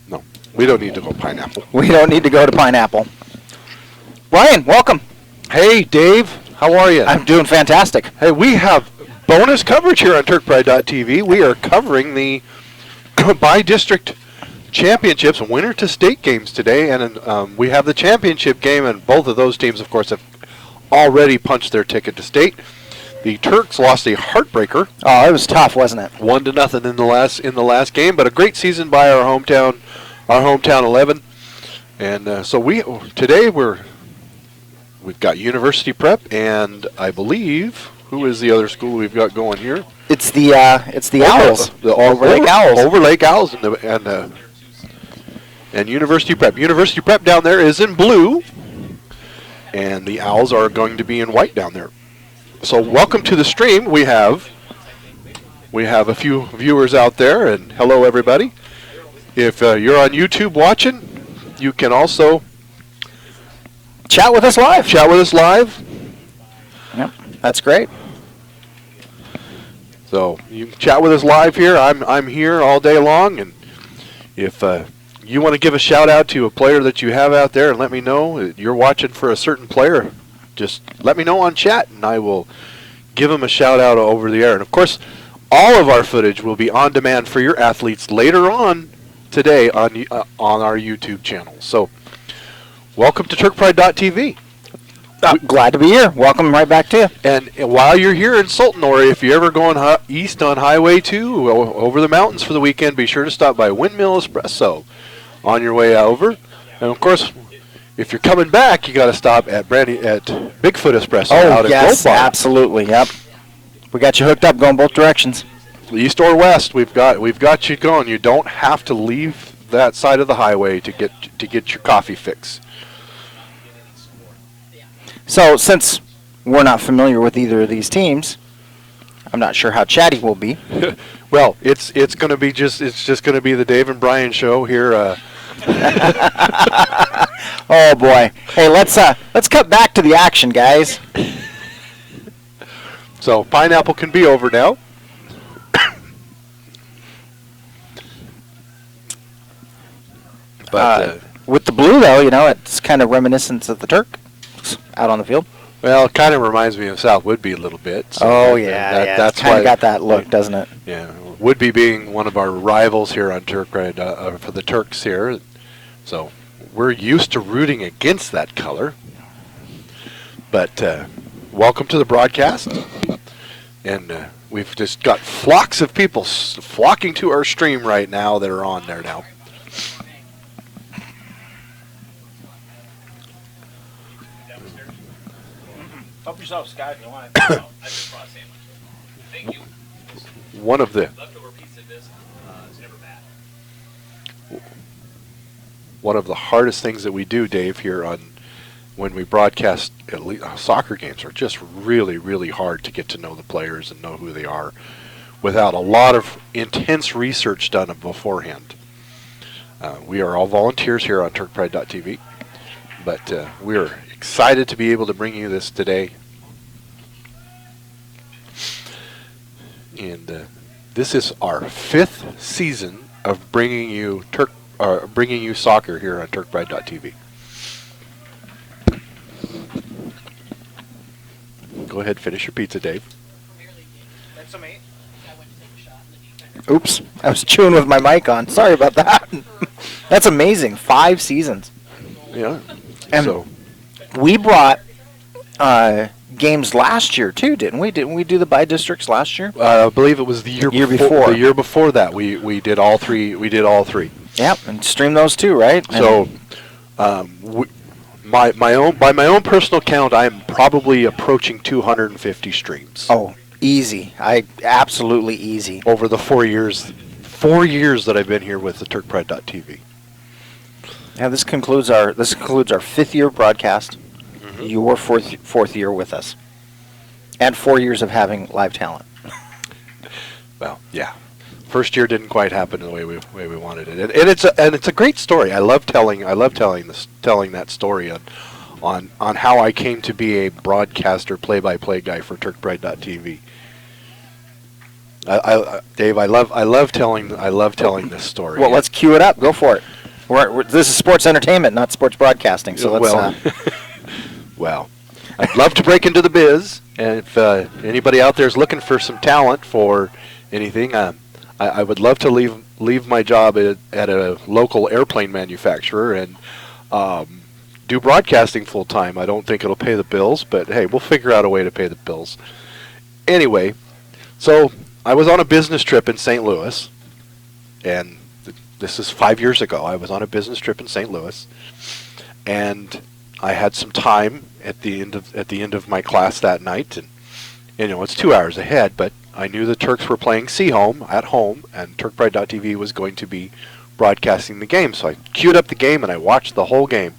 No, we don't need to go pineapple. We don't need to go to pineapple. Ryan, welcome. Hey, Dave. How are you? I'm doing fantastic. Hey, we have bonus coverage here on TurkPride.tv. We are covering the by-district championships, winner to state games today, and we have the championship game, and both of those teams, of course, have already punched their ticket to state. The Turks lost a heartbreaker. Oh, it was tough, wasn't it? 1-0 in the last game, but a great season by our hometown 11. And so today we've got University Prep, and I believe who is the other school we've got going here? It's the Owls. The Overlake Owls. Overlake Owls and University Prep. University Prep down there is in blue, and the Owls are going to be in white down there. So welcome to the stream. We have a few viewers out there, and hello everybody. If you're on YouTube watching, you can also chat with us live. Yep, that's great. So you can chat with us live here. I'm here all day long, and if you want to give a shout out to a player that you have out there and let me know you're watching for a certain player, just let me know on chat, and I will give them a shout out over the air. And of course, all of our footage will be on demand for your athletes later on today on our YouTube channel. So welcome to TurkPride.tv. Glad to be here. Welcome right back to you. And while you're here in Sultan, or if you're ever going east on Highway 2 over the mountains for the weekend, be sure to stop by Windmill Espresso on your way over. And of course, if you're coming back, you got to stop at Bigfoot Espresso out at yes, Gold Bar. Absolutely. Yep. We got you hooked up, going both directions. East or west, we've got you going. You don't have to leave that side of the highway to get your coffee fix. So, since we're not familiar with either of these teams, I'm not sure how chatty we'll be. Well, it's just going to be the Dave and Brian show here Oh boy. Hey, let's cut back to the action, guys. So pineapple can be over now. But With the blue, though, it's kind of reminiscent of the Turk out on the field. well, it kind of reminds me of South Woodby a little bit. So That's kind of got that look, doesn't it? Yeah, Woodby being one of our rivals here on Turk for the Turks here, so we're used to rooting against that color. But welcome to the broadcast, and we've just got flocks of people flocking to our stream right now that are on there now. Help yourself, Scott, if you want. Thank you. One of the Leftover pizza is never bad. one of the hardest things that we do, Dave, here on when we broadcast soccer games are just really, really hard to get to know the players and know who they are without a lot of intense research done beforehand. We are all volunteers here on TurkPride.tv, but we're excited to be able to bring you this today. And this is our 5th season of bringing you soccer here on TurkPride.tv. Go ahead, finish your pizza, Dave. That's me. Oops, I was chewing with my mic on. Sorry about that. That's amazing. 5 seasons. Yeah. And So we brought games last year too, didn't we? Didn't we do the bi-districts last year? I believe it was the year before. The year before that, we did all three. We did all three. Yep, and stream those too, right? So, by my own personal count, I'm probably approaching 250 streams. Oh, easy. Absolutely easy. Over the 4 years that I've been here with the TurkPride.tv. Yeah, this concludes our 5th year broadcast. Mm-hmm. Your fourth year with us, and 4 years of having live talent. Well, yeah. First year didn't quite happen the way we wanted it, and it's a great story. I love telling that story on how I came to be a broadcaster, play-by-play guy for TurkPride.tv. Dave, I love telling this story. Well, let's cue it up. Go for it. This is sports entertainment, not sports broadcasting. So let's. Well, I'd love to break into the biz, and if anybody out there is looking for some talent for anything, I would love to leave my job at a local airplane manufacturer and do broadcasting full time. I don't think it'll pay the bills, but hey, we'll figure out a way to pay the bills. Anyway, so I was on a business trip in St. Louis, and this is 5 years ago. I was on a business trip in St. Louis, and I had some time at the end of my class that night, and it's 2 hours ahead, but I knew the Turks were playing Seahome at home, and TurkPride.tv was going to be broadcasting the game. So I queued up the game and I watched the whole game.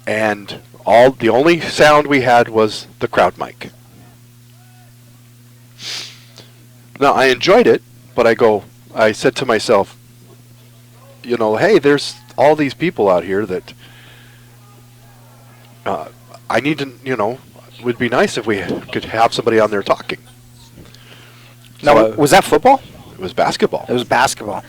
And the only sound we had was the crowd mic. Now I enjoyed it, but I said to myself, hey, there's all these people out here that I need to, it would be nice if we could have somebody on there talking. No, was that football? It was basketball. It was basketball.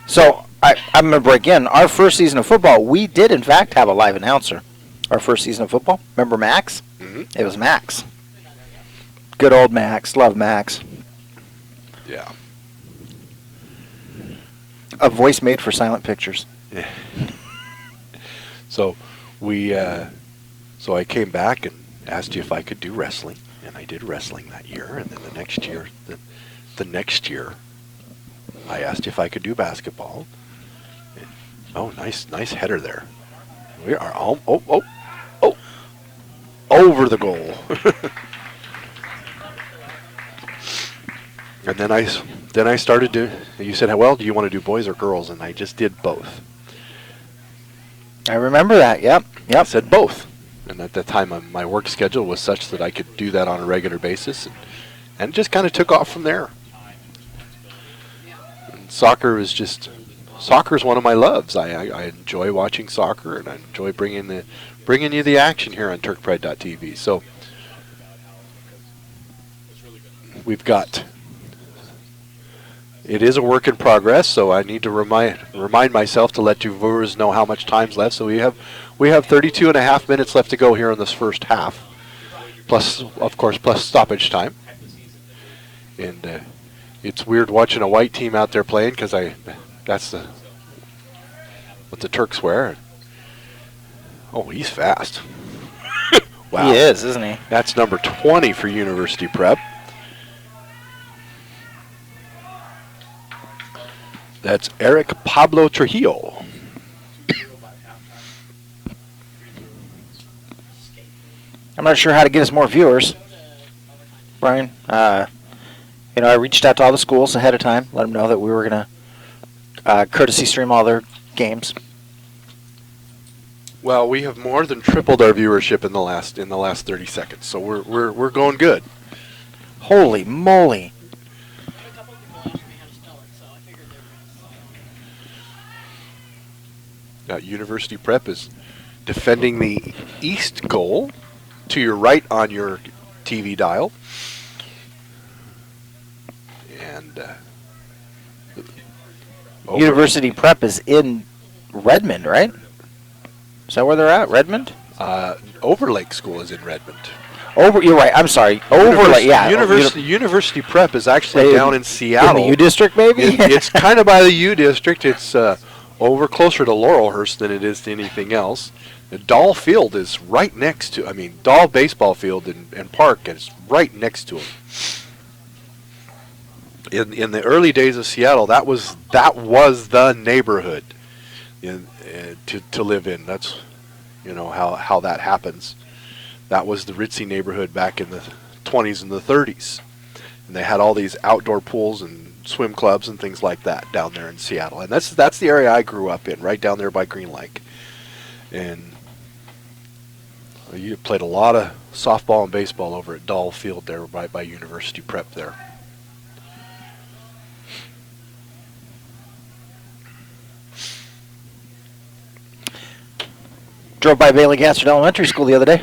So I'm going to break in. Our first season of football, we did in fact have a live announcer. Our first season of football. Remember Max? Mm-hmm. It was Max. Good old Max. Love Max. Yeah. A voice made for silent pictures. Yeah. So so I came back and asked you if I could do wrestling, and I did wrestling that year. And then the next year, I asked you if I could do basketball. And, oh, nice header there. We are over the goal. And then I started to. You said, well, do you want to do boys or girls? And I just did both. I remember that. Yep. I said both. And at that time, my work schedule was such that I could do that on a regular basis, and it just kind of took off from there. And soccer soccer is one of my loves. I enjoy watching soccer, and I enjoy bringing you the action here on TurkPride.tv. So we've got. It is a work in progress, so I need to remind myself to let you viewers know how much time's left. So we have 32 and a half minutes left to go here in this first half, plus stoppage time. And it's weird watching a white team out there playing because that's what the Turks wear. Oh, he's fast. Wow. He is, isn't he? That's number 20 for University Prep. That's Eric Pablo Trujillo. I'm not sure how to get us more viewers, Brian. I reached out to all the schools ahead of time, let them know that we were going to courtesy stream all their games. Well, we have more than tripled our viewership in the last 30 seconds, so we're going good. Holy moly! University Prep is defending the east goal to your right on your TV dial. And University Prep is in Redmond, right? Is that where they're at? Redmond? Overlake School is in Redmond. You're right. I'm sorry. Overlake, yeah. University Prep is actually down in Seattle. In the U District, maybe? It's kind of by the U District. It's over closer to Laurelhurst than it is to anything else. The Dahl Field is right next to, Dahl Baseball Field and Park is right next to them. In the early days of Seattle, that was the neighborhood to live in. That's how that happens. That was the ritzy neighborhood back in the 20s and the 30s, and they had all these outdoor pools and swim clubs and things like that down there in Seattle. And that's the area I grew up in, right down there by Green Lake. And you played a lot of softball and baseball over at Dahl Field there right by University Prep there. Drove by Bailey Gatsford Elementary School the other day.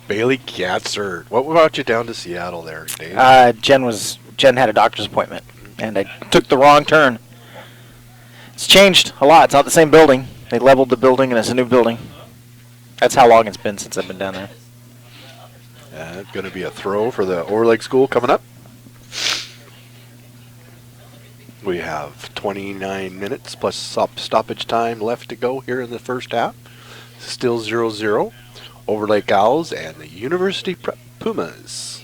Bailey Gatsford. What brought you down to Seattle there, Dave? Jen had a doctor's appointment, and I took the wrong turn. It's changed a lot. It's not the same building. They leveled the building, and it's a new building. That's how long it's been since I've been down there. Going to be a throw for the Overlake School coming up. We have 29 minutes plus stoppage time left to go here in the first half. Still 0-0. Overlake Owls and the University Prep Pumas.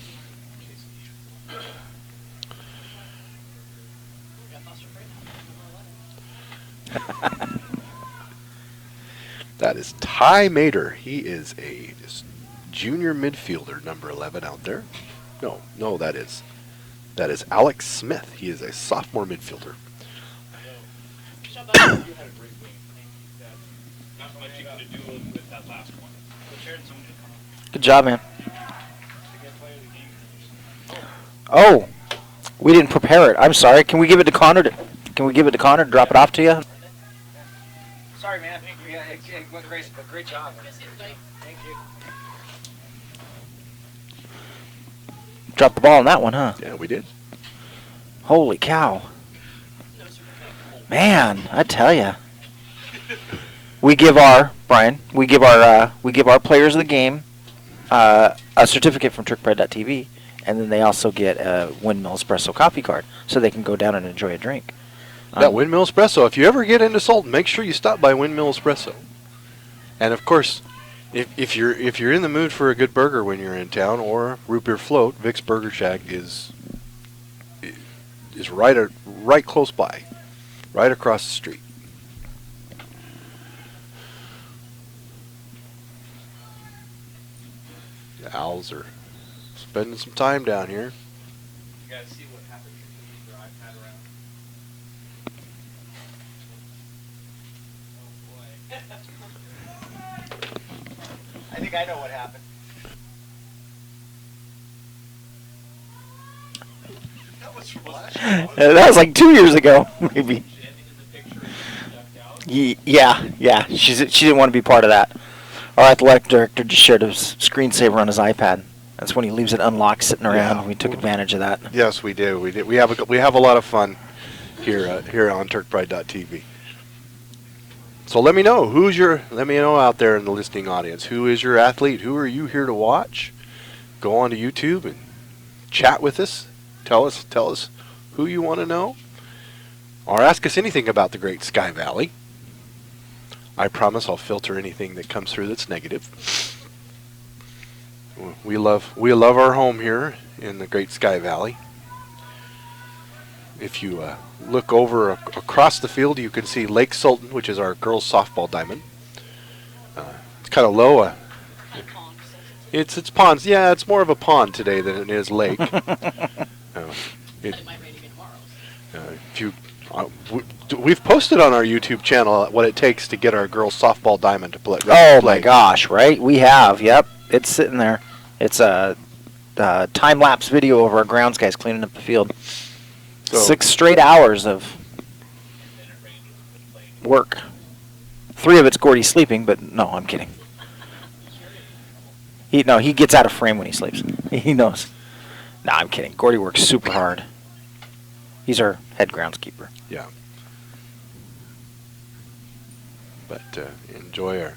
That is Ty Mater. He is a junior midfielder, number 11 out there. No, that is Alex Smith. He is a sophomore midfielder. Good job, man. Oh, we didn't prepare it. I'm sorry. Can we give it to Connor? To drop it off to you? Sorry, man. It went crazy, but great job. Thank you. Dropped the ball on that one, huh? Yeah, we did. Holy cow. Man, I tell you. We give our players of the game a certificate from TurkPride.tv, and then they also get a Windmill Espresso coffee card so they can go down and enjoy a drink. Windmill Espresso. If you ever get into Sultan, make sure you stop by Windmill Espresso. And of course, if you're in the mood for a good burger when you're in town, or root beer float, Vic's Burger Shack is right close by, right across the street. The Owls are spending some time down here. You gotta see what happens if you leave your iPad around. Oh boy. I think I know what happened. That was from last year. That was like 2 years ago, maybe. Yeah. She didn't want to be part of that. Our athletic director just shared his screensaver on his iPad. That's when he leaves it unlocked, sitting around. Yeah. We took advantage of that. Yes, we do. We did. We have a lot of fun here on TurkPride.tv. So let me know out there in the listening audience, who is your athlete? Who are you here to watch? Go on to YouTube and chat with us. Tell us who you want to know, or ask us anything about the Great Sky Valley. I promise I'll filter anything that comes through that's negative. We love our home here in the Great Sky Valley. If you look over across the field, you can see Lake Sultan, which is our girls' softball diamond. It's kind of low. It's ponds. Yeah, it's more of a pond today than it is lake. We've posted on our YouTube channel what it takes to get our girls' softball diamond to play. Oh my gosh! Right? We have. Yep. It's sitting there. It's a time-lapse video of our grounds guys cleaning up the field. So 6 straight hours of work. 3 of it's Gordy sleeping, but no, I'm kidding. He gets out of frame when he sleeps. He knows. No, I'm kidding. Gordy works super hard. He's our head groundskeeper. Yeah. But enjoy our.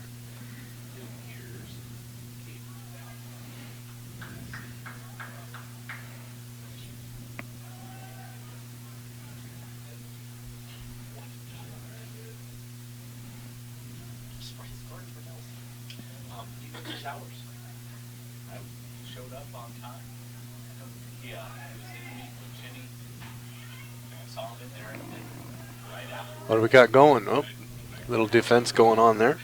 What do we got going? Oh, little defense going on there.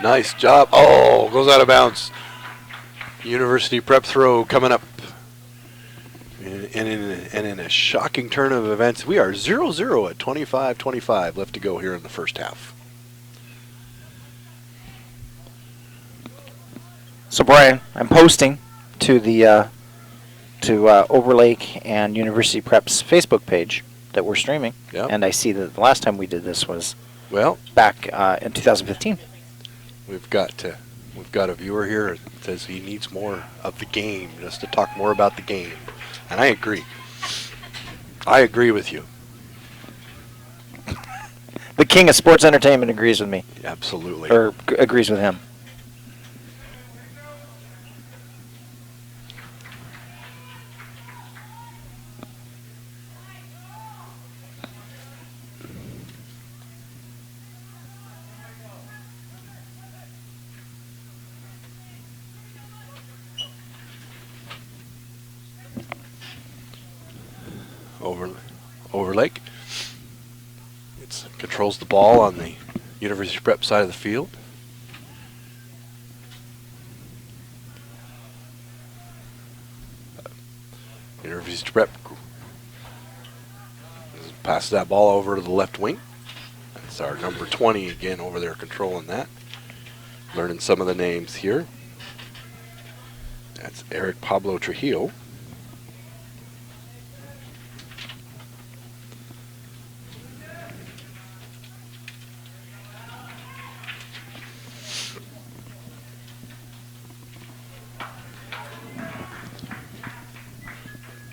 Nice job. Oh, goes out of bounds. University prep throw coming up. And in a shocking turn of events, we are 0-0 at 25-25 left to go here in the first half. So Brian, I'm posting to the Overlake and University Prep's Facebook page that we're streaming, Yep. and I see that the last time we did this was Well, back in 2015. we've got a viewer here that says he needs more of the game, just to talk more about the game, and I agree. I agree with you. The king of sports entertainment agrees with me, Absolutely. or agrees with him. Overlake. It controls the ball on the University Prep side of the field. University Prep passes that ball over to the left wing. That's our number 20 again over there controlling that. Learning some of the names here. That's Eric Pablo Trujillo.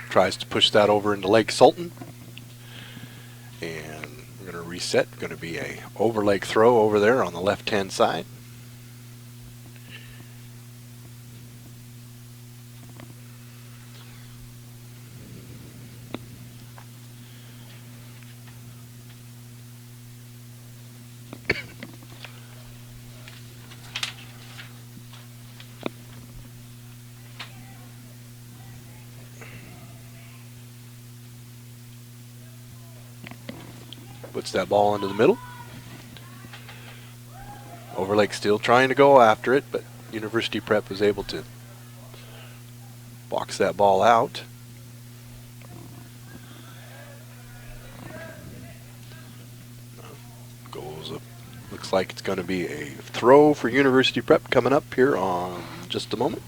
Tries to push that over into Lake Sultan. And we're going to reset. Going to be a Overlake throw over there on the left-hand side. Puts that ball into the middle. Overlake still trying to go after it, but University Prep was able to box that ball out. Goes up. Looks like it's going to be a throw for University Prep coming up here on just a moment.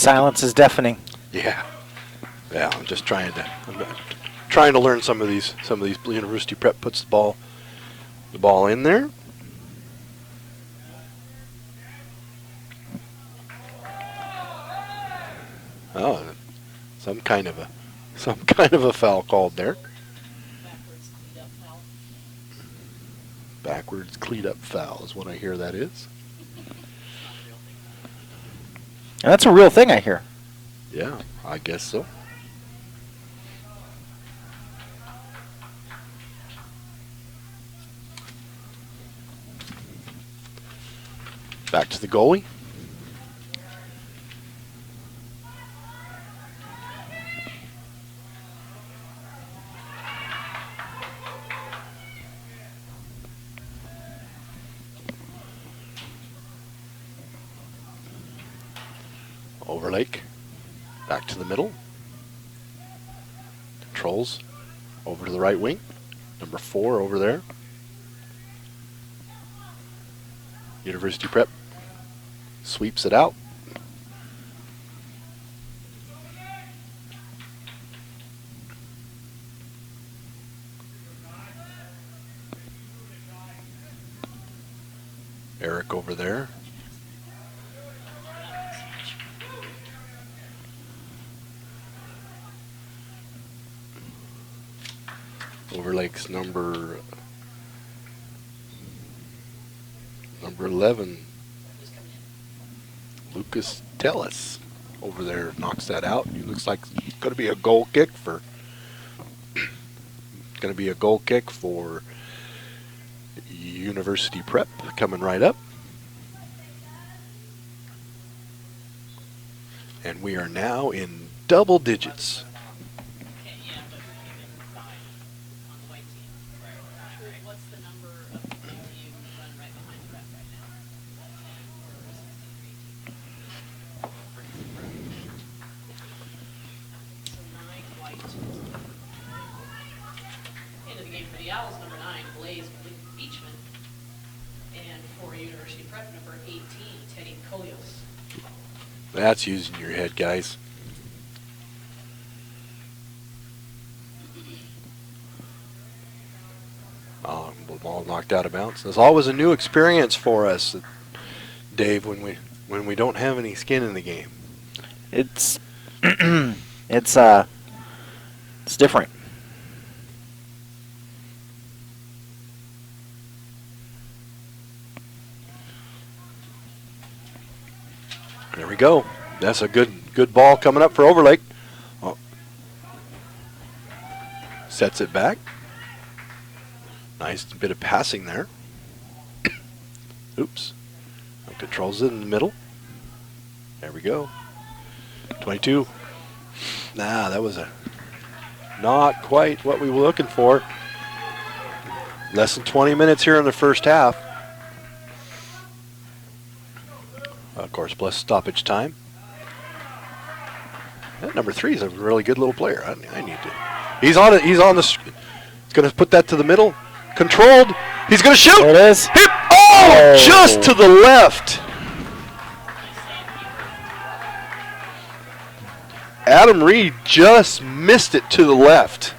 silence is deafening. Yeah. Yeah, I'm just trying to learn some of these University Prep puts the ball in there. Oh, some kind of a foul called there. Backwards cleat up foul is what I hear that is. And that's a real thing, I hear. Yeah, I guess so. Back to the goalie. Overlake. Back to the middle. Controls over to the right wing. Number 4 over there. University Prep sweeps it out. Eric over there. Overlake's number 11, Lucas Tellis over there knocks that out. It looks like it's going to be a goal kick for University Prep coming right up. And we are now in double digits. That's using your head, guys. Oh, the ball knocked out of bounds. There's always a new experience for us, Dave, when we don't have any skin in the game. It's it's different. There we go. That's a good ball coming up for Overlake. Oh. Sets it back. Nice bit of passing there. Oops. Controls it in the middle. There we go. 22. Nah, that was not quite what we were looking for. Less than 20 minutes here in the first half. Of course, plus stoppage time. That number 3 is a really good little player. I need to. He's on it. He's going to put that to the middle. Controlled. He's going to shoot. It is. Hit. Oh, just to the left. Adam Reed just missed it to the left.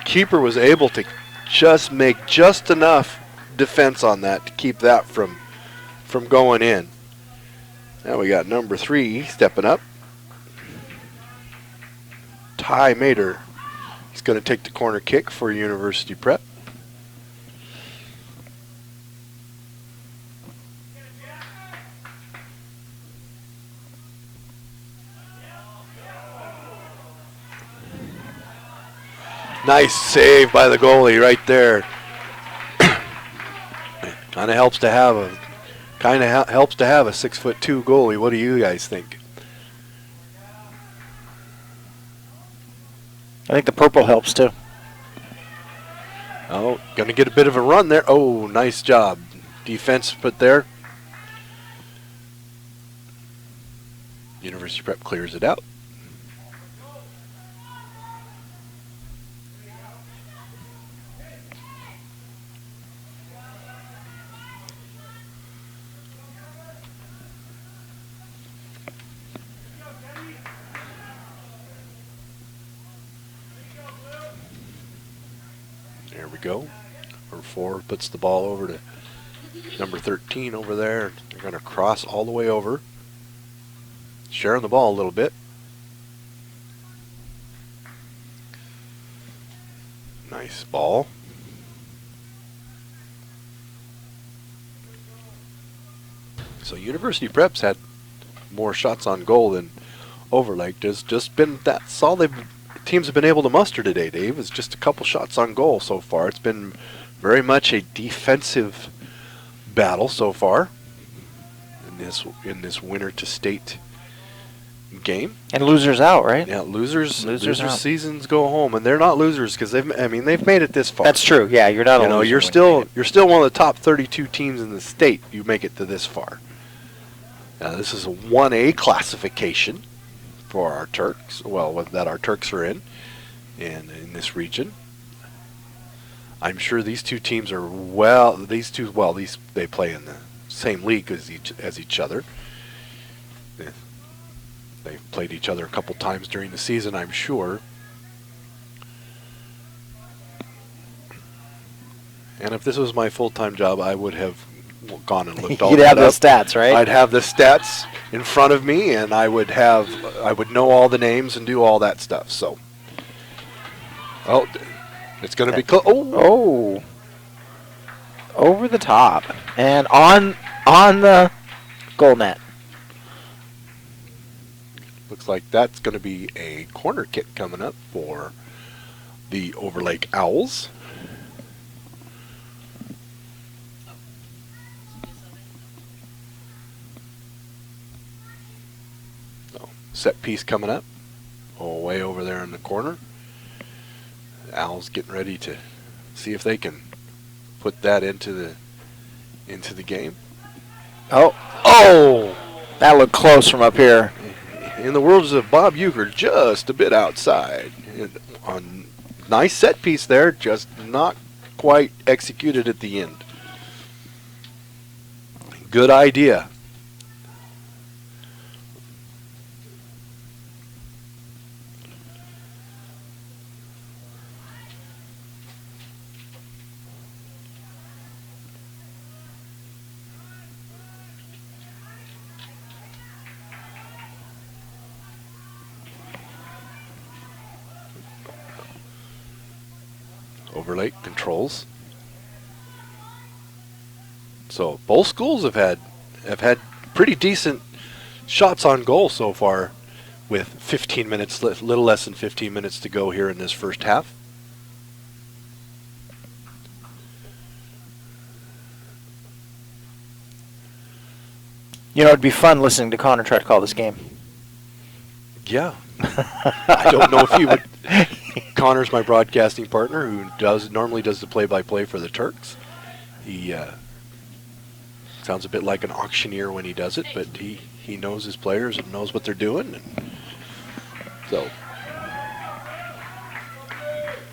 Keeper was able to just make just enough defense on that to keep that from going in. Now we got number 3 stepping up. Ty Mater. He's going to take the corner kick for University Prep. Nice save by the goalie right there. Kind of helps to have a 6'2" goalie. What do you guys think? I think the purple helps too. Oh, going to get a bit of a run there. Oh, nice job. Defense put there. University Prep clears it out. There we go. Number 4 puts the ball over to number 13 over there. They're going to cross all the way over. Sharing the ball a little bit. Nice ball. So University Prep's had more shots on goal than Overlake. There's just been that's all teams have been able to muster today, Dave. It's just a couple shots on goal so far. It's been very much a defensive battle so far in this winner to state game. And losers out, right? Yeah, losers out. seasons go home, and they're not losers because they've made it this far. That's true. Yeah, you're not. You're still one of the top 32 teams in the state. You make it to this far. Now, this is a 1A classification for our Turks. Well, that our Turks are in this region. I'm sure these two teams are they play in the same league as each other. They've played each other a couple times during the season, I'm sure. And if this was my full-time job, I would have gone and looked all You'd that have up. the stats, right? I'd have the stats in front of me, and I would know all the names and do all that stuff. So, it's going to be close. Oh, over the top and on the goal net. Looks like that's going to be a corner kick coming up for the Overlake Owls. So, set piece coming up. Way over there in the corner. The Owls getting ready to see if they can put that into the game. Oh! That looked close from up here. In the words of Bob Euchre, just a bit outside. On nice set piece there, just not quite executed at the end. Good idea. Overlake controls. So both schools have had pretty decent shots on goal so far, with 15 minutes, little less than 15 minutes to go here in this first half. You know, it'd be fun listening to Connor try to call this game. Yeah. I don't know if he would. Connor's my broadcasting partner who normally does the play-by-play for the Turks. He sounds a bit like an auctioneer when he does it, but he knows his players and knows what they're doing. And so.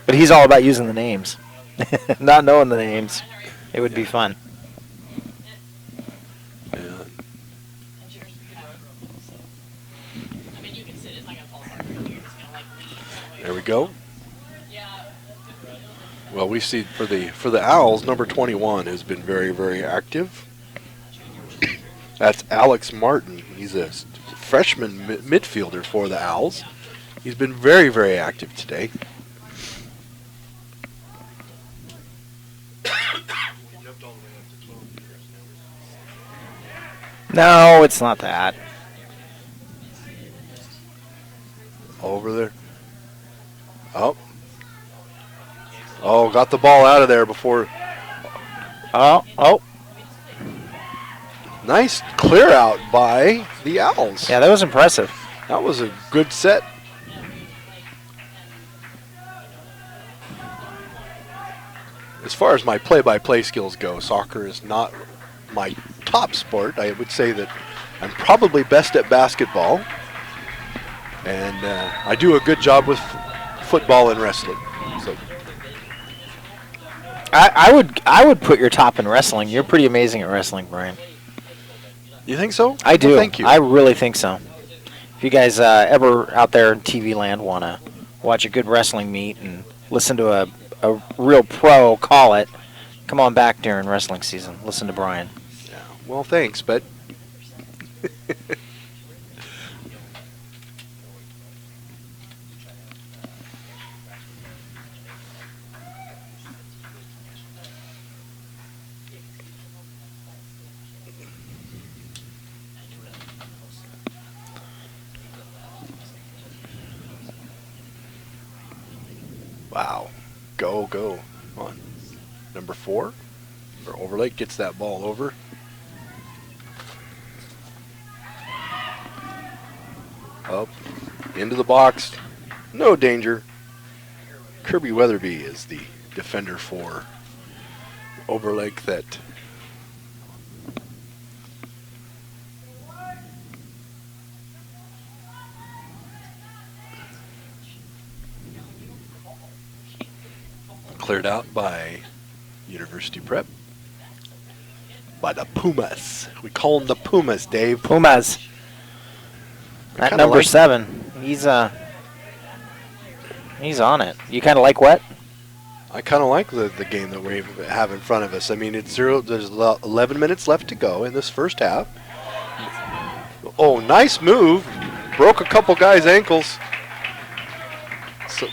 But he's all about using the names. Not knowing the names. It would be fun. There we go. Well, we see for the Owls, number 21 has been very, very active. That's Alex Martin. He's a freshman midfielder for the Owls. He's been very, very active today. No, it's not that. Over there. Oh, got the ball out of there before. Oh. Nice clear out by the Owls. Yeah, that was impressive. That was a good set. As far as my play-by-play skills go, soccer is not my top sport. I would say that I'm probably best at basketball. And I do a good job with football and wrestling. So I would put your top in wrestling. You're pretty amazing at wrestling, Brian. You think so? I do. Well, thank you. I really think so. If you guys ever out there in TV land want to watch a good wrestling meet and listen to a real pro call it, come on back during wrestling season. Listen to Brian. Yeah. Well, thanks, but wow. Go. Come on. Number 4. Or Overlake gets that ball over. Up. Into the box. No danger. Kirby Weatherby is the defender for Overlake that cleared out by University Prep. By the Pumas. We call them the Pumas, Dave. Pumas. I At kinda number like- 7, he's on it. You kind of like what? I kind of like the game that we have in front of us. I mean, there's 11 minutes left to go in this first half. Oh, nice move. Broke a couple guys' ankles. So,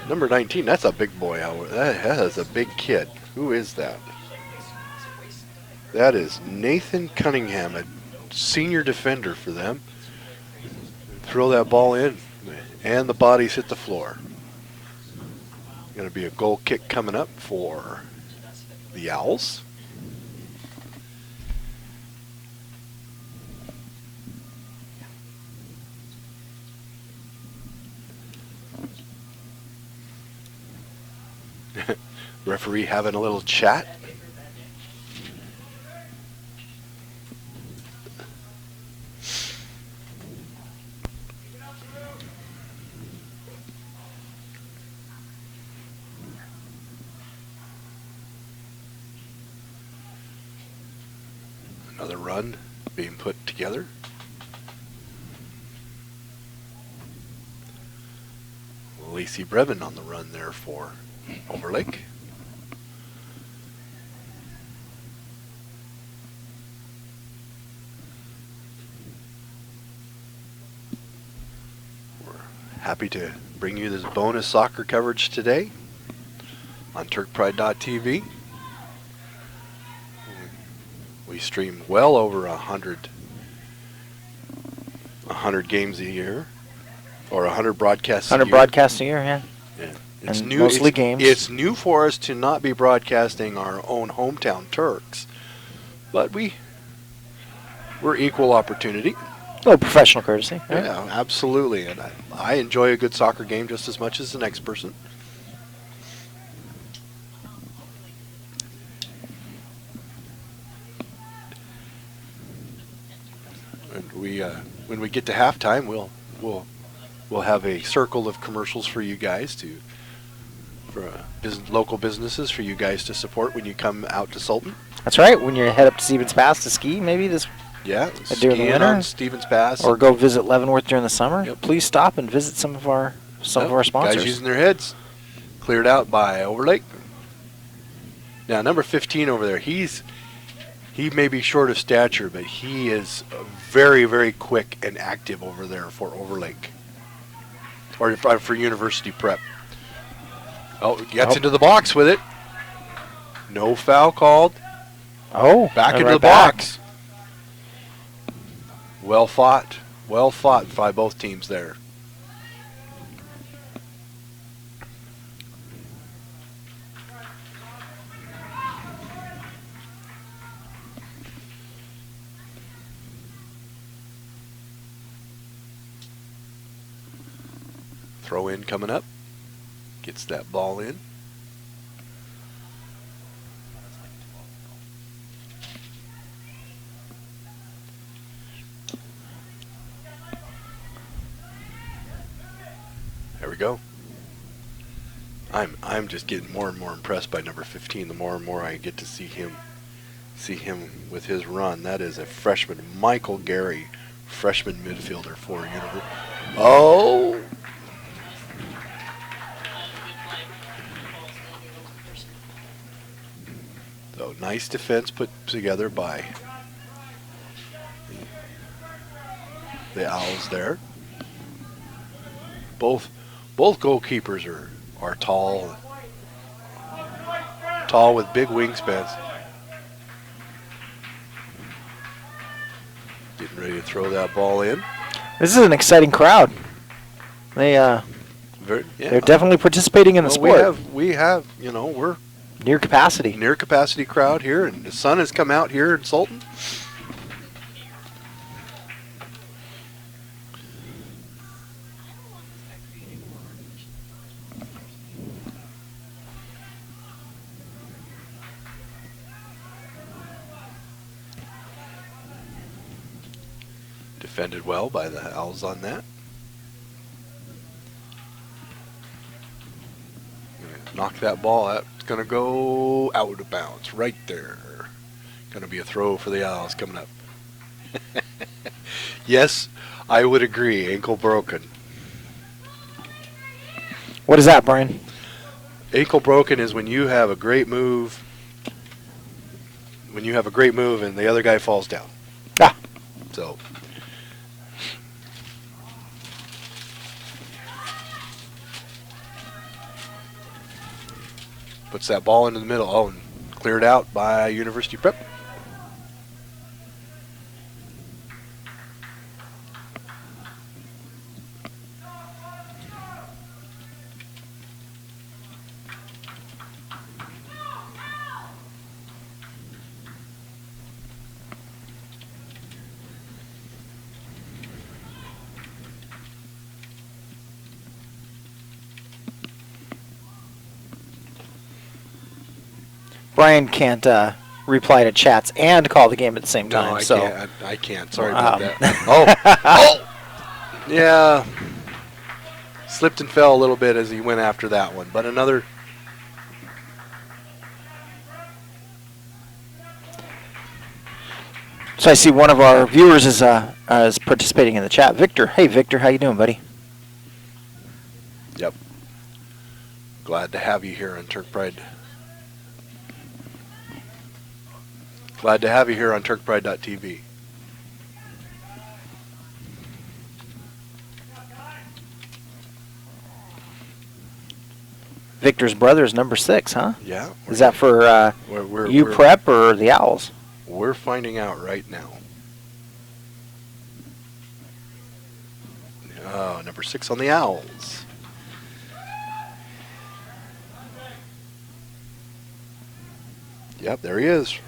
number 19, that's a big boy. That is a big kid. Who is that? That is Nathan Cunningham, a senior defender for them. Throw that ball in, and the bodies hit the floor. Going to be a goal kick coming up for the Owls. Referee having a little chat. Another run being put together. Lacey Brevin on the run there for Overlake. We're happy to bring you this bonus soccer coverage today on TurkPride.tv. We stream well over 100 games a year, or 100 broadcasts. 100 broadcasts a year, yeah. Yeah. It's And new. mostly games. It's new for us to not be broadcasting our own hometown Turks, but we're equal opportunity. A little professional courtesy. Right? Yeah, absolutely, and I enjoy a good soccer game just as much as the next person. And when we get to halftime, we'll have a circle of commercials for you guys local businesses for you guys to support when you come out to Sultan. That's right. When you head up to Stevens Pass to ski, maybe this, Yeah, during the skiing winter? on Stevens Pass. or go visit Leavenworth during the summer. Yep. Please stop and visit some of our sponsors. Guys using their heads. Cleared out by Overlake. Now, number 15 over there, he may be short of stature, but he is very, very quick and active over there for Overlake. Or for University Prep. Oh, gets into the box with it. No foul called. Oh, Back into right the back. box. Well fought. Well fought by both teams there. Throw in coming up. Gets that ball in. There we go. I'm just getting more and more impressed by number 15 the more and more I get to see him with his run. That is a freshman, Michael Gary, freshman midfielder for University. Oh! So nice defense put together by the Owls there. Both goalkeepers are tall with big wingspans. Getting ready to throw that ball in. This is an exciting crowd. They're definitely participating in the sport. We have, we're Near capacity. near capacity crowd here, and the sun has come out here in Sultan. Defended well by the Owls on that. Knock that ball out. It's going to go out of bounds right there. Going to be a throw for the Owls coming up. Yes, I would agree. Ankle broken. What is that, Brian? Ankle broken is when you have a great move. When you have a great move and the other guy falls down. Ah. So. Puts that ball into the middle. Oh, and cleared out by University Prep. Brian can't reply to chats and call the game at the same time. No, I so can't. I can't. Sorry about that. Oh, yeah. Slipped and fell a little bit as he went after that one, but another. So I see one of our viewers is participating in the chat. Victor, hey Victor, how you doing, buddy? Yep. Glad to have you here on Turk Pride. Glad to have you here on TurkPride.tv. Victor's brother is number 6, huh? Yeah. Is that for we're Prep or the Owls? We're finding out right now. Oh, number 6 on the Owls. Yep, there he is.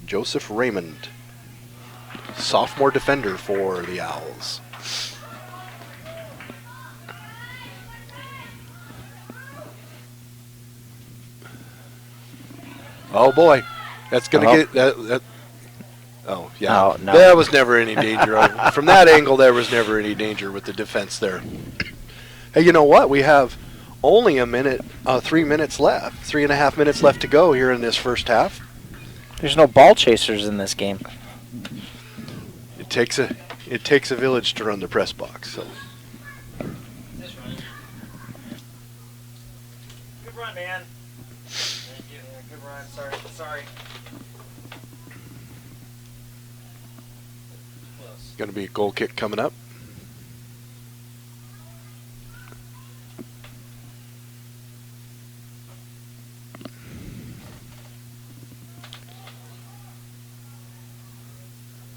Joseph Raymond. Sophomore defender for the Owls. Oh boy, that's gonna get that. Oh yeah, Oh, no. There was never any danger. From that angle, there was never any danger with the defense there. Hey, you know what? We have only 3 minutes left. 3.5 minutes left to go here in this first half. There's no ball chasers in this game. It takes a village to run the press box. So Good run, man. Thank you. Yeah, good run. Sorry. Close. going to be a goal kick coming up.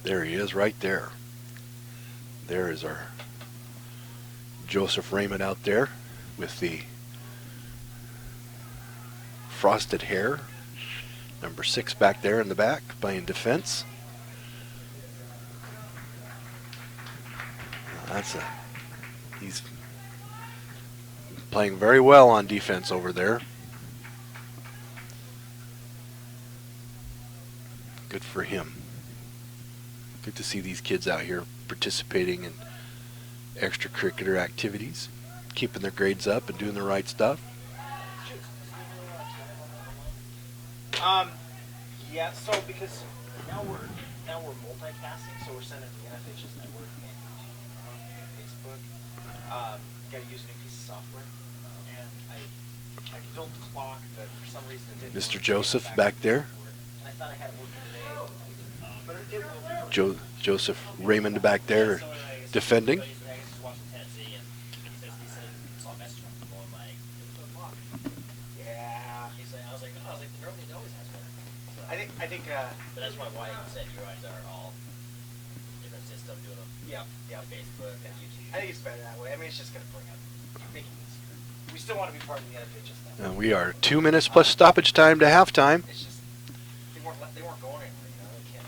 There he is right there. There is our Joseph Raymond out there with the frosted hair. Number 6 back there in the back playing defense. He's playing very well on defense over there. Good for him. Good to see these kids out here participating in extracurricular activities, keeping their grades up and doing the right stuff. Yeah. So because now we're multicasting, so we're sending the NFHS network and Facebook. Got to use a new piece of software, and I built the clock, but for some reason it didn't. Mr. Joseph back there. I thought I had it working today, but it will. Joseph Raymond back there defending. I think, but that's why you said you guys are all different system doing them. Yeah, Facebook and YouTube. I think it's better that way. I mean, it's just going to make it easier. We still want to be part of the other just that. We are 2 minutes plus stoppage time to halftime. It's just, they weren't going anywhere, you know, they can't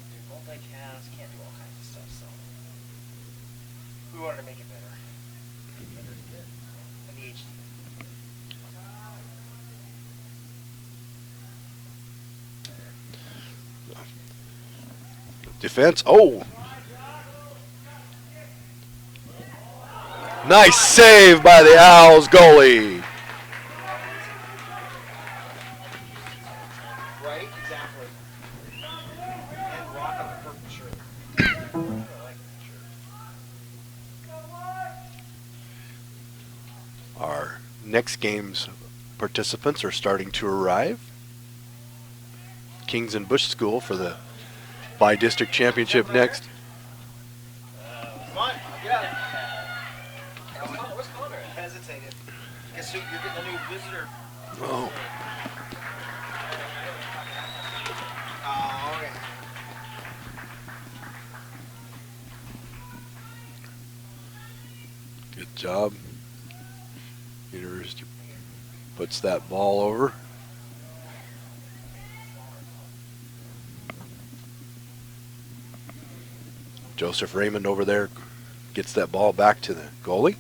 do multicast, can't do all kinds of stuff, so we wanted to make it better. And the HD. Defense. Oh! Nice save by the Owls goalie. Right? Exactly. And rock on the purple shirt. I like the shirt. Our next game's participants are starting to arrive. Kings and Bush School for the by-district championship next. Come on, get out of it. Where's Connor? Hesitated. Guess you're getting a new visitor. Oh. Oh, okay. Good job. University puts that ball over. Joseph Raymond over there gets that ball back to the goalie.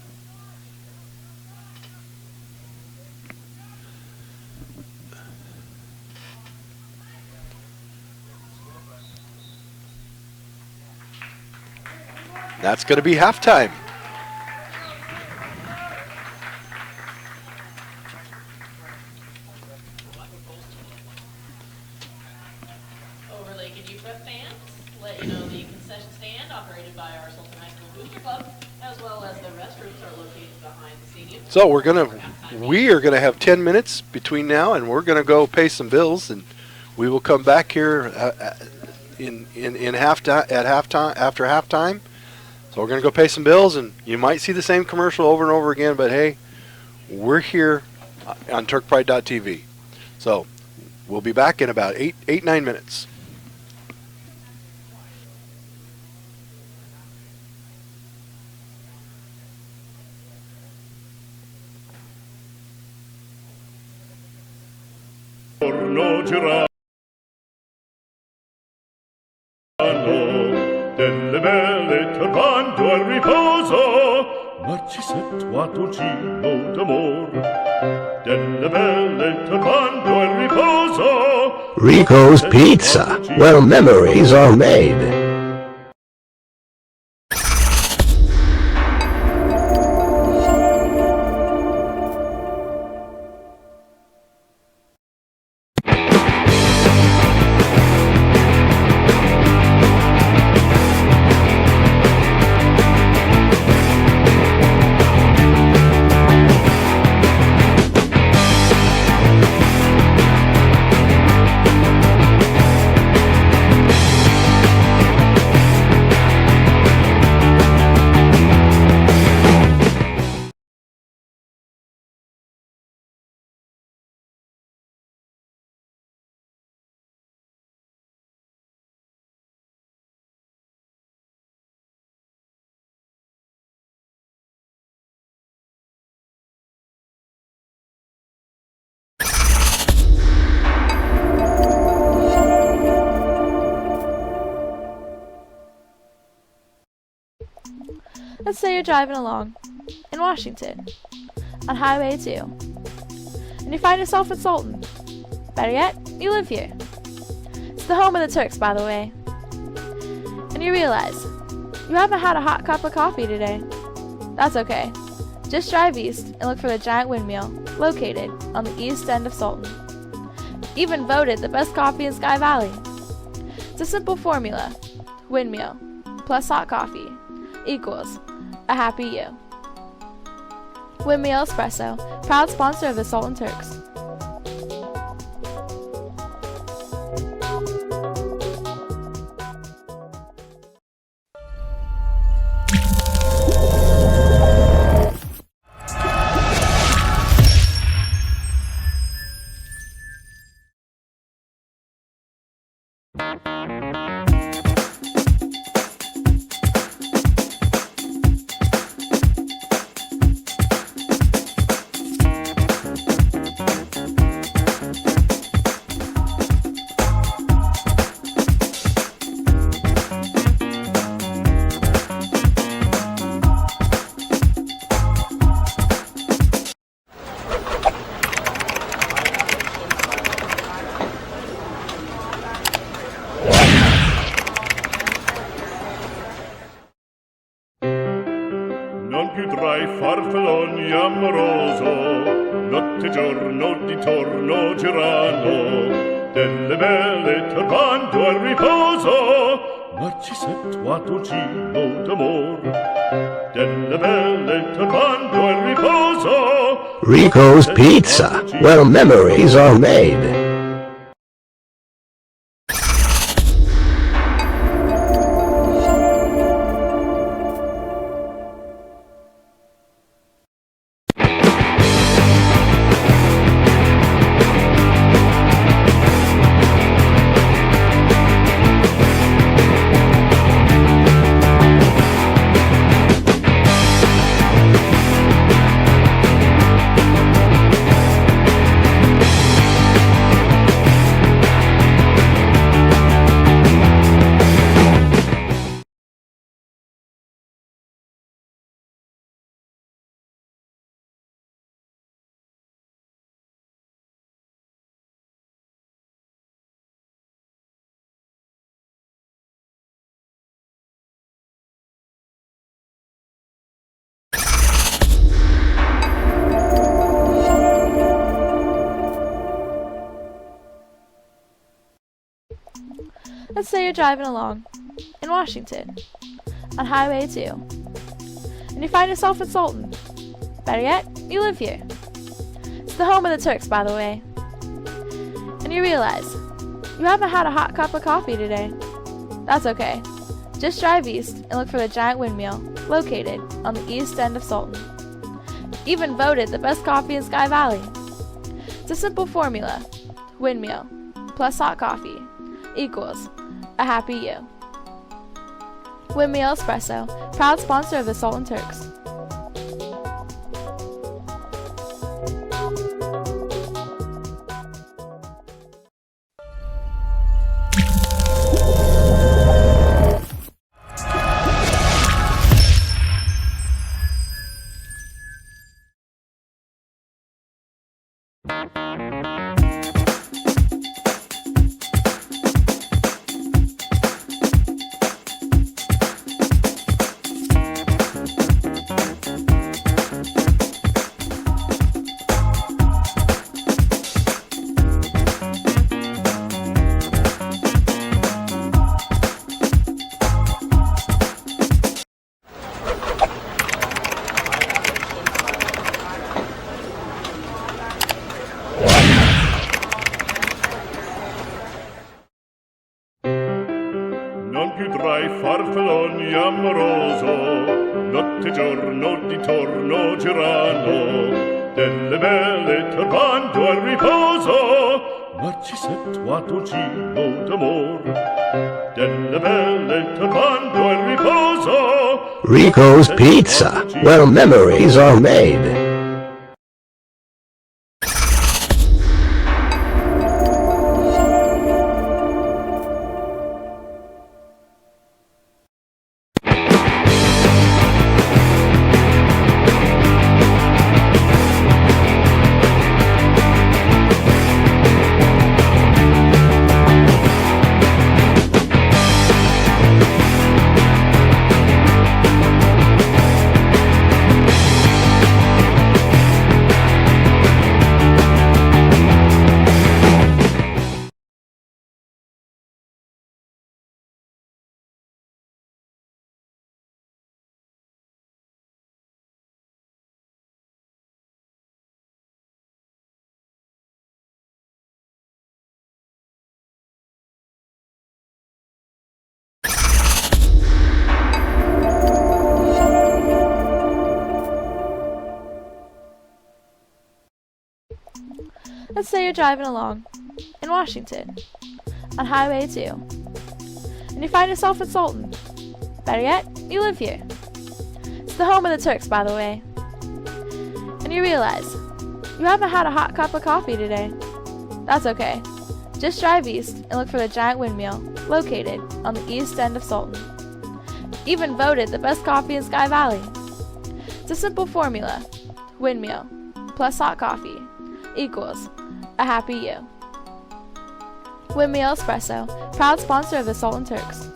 That's going to be halftime. Overlake and Prep fans, let you know the concession stand operated by our Sultan High School Booster Club, as well as the restrooms are located behind the stadium. So we are gonna have 10 minutes between now, and we're gonna go pay some bills, and we will come back here in halftime after halftime. So we're gonna go pay some bills, and you might see the same commercial over and over again, but hey, we're here on TurkPride.tv. So we'll be back in about 9 minutes. Delle belle turbando al riposo, Narcisetto a dolcino d'amor. Delle belle turbando al riposo, Rico's Pizza, where memories are made. Let's say you're driving along in Washington on Highway 2 and you find yourself in Sultan. Better yet, you live here. It's the home of the Turks, by the way. And you realize you haven't had a hot cup of coffee today. That's okay. Just drive east and look for the giant windmill located on the east end of Sultan. Even voted the best coffee in Sky Valley. It's a simple formula. Windmill plus hot coffee equals a happy you. Windmill Espresso, proud sponsor of the Sultan Turks. Non più tra i farfalloni amoroso, notte e giorno di torno girano, delle belle turbando al riposo, Narcisetto a Tocino d'amor. Delle belle turbando al riposo, Rico's Pizza, where memories are made. Let's say you're driving along in Washington on Highway 2 and you find yourself in Sultan. Better yet, you live here. It's the home of the Turks, by the way. And you realize you haven't had a hot cup of coffee today. That's okay. Just drive east and look for the giant windmill located on the east end of Sultan. Even voted the best coffee in Sky Valley. It's a simple formula. Windmill plus hot coffee equals a happy you. Windmill Espresso, proud sponsor of the Sultan Turks. Non più tra i farfalloni amoroso, notte e giorno di torno girano, delle belle turbando al riposo, Narcisetto a Tocino d'amor. Delle belle turbando al riposo, Rico's Pizza, where memories are made. Let's say you're driving along in Washington on Highway 2, and you find yourself in Sultan. Better yet, you live here. It's the home of the Turks, by the way. And you realize you haven't had a hot cup of coffee today. That's okay. Just drive east and look for the giant windmill located on the east end of Sultan. Even voted the best coffee in Sky Valley. It's a simple formula. Windmill plus hot coffee equals a happy you. Windmill Espresso, proud sponsor of the Sultan Turks.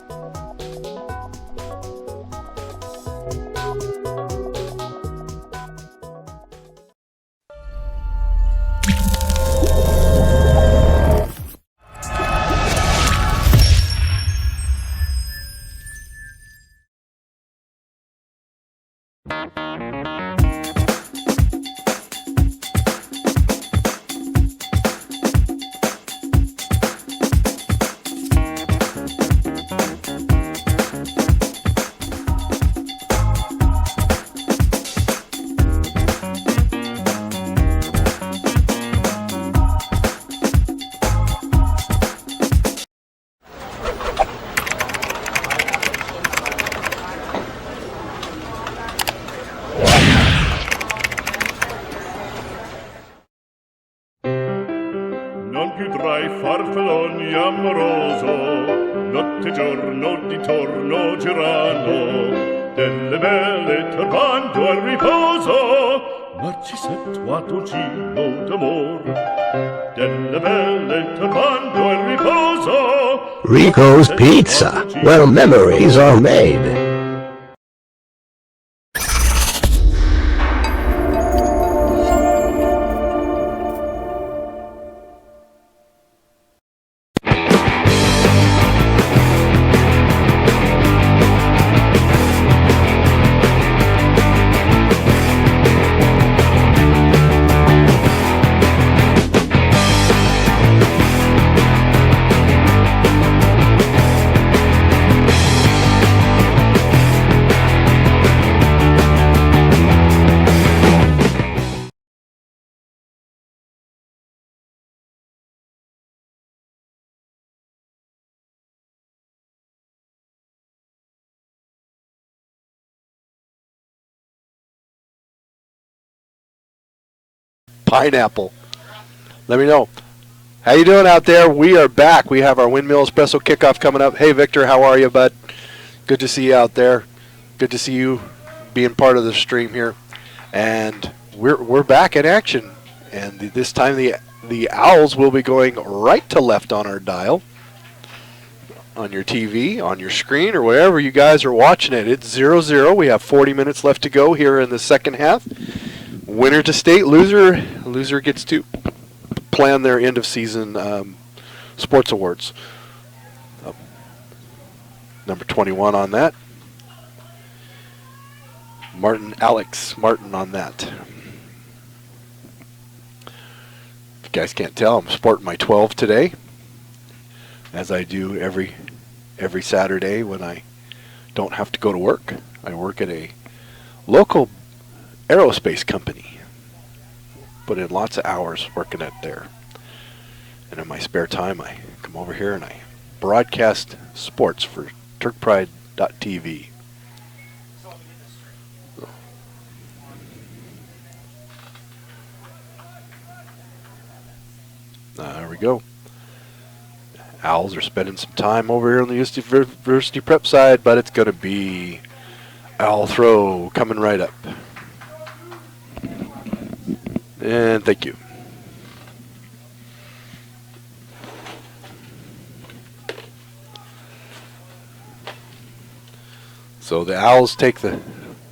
Non più tra i farfalloni amoroso, notte e giorno di torno girano, delle belle turbando al riposo, narcisetto a dolcino d'amor. Delle belle turbando al riposo, Rico's Pizza, where memories are made. Pineapple. Let me know. How you doing out there? We are back. We have our Windmill Espresso kickoff coming up. Hey, Victor, how are you, bud? Good to see you out there. Good to see you being part of the stream here. And we're back in action. And this time the Owls will be going right to left on our dial. On your TV, on your screen, or wherever you guys are watching it. It's 0-0. We have 40 minutes left to go here in the second half. Winner to state, loser gets to plan their end of season sports awards. Number 21 on that. Alex Martin on that. If you guys can't tell, I'm sporting my 12 today, as I do every Saturday when I don't have to go to work. I work at a local aerospace company. Put in lots of hours working at there. And in my spare time, I come over here and I broadcast sports for TurkPride.tv. There we go. Owls are spending some time over here on the University Prep side, but it's going to be owl throw coming right up. And thank you. So the Owls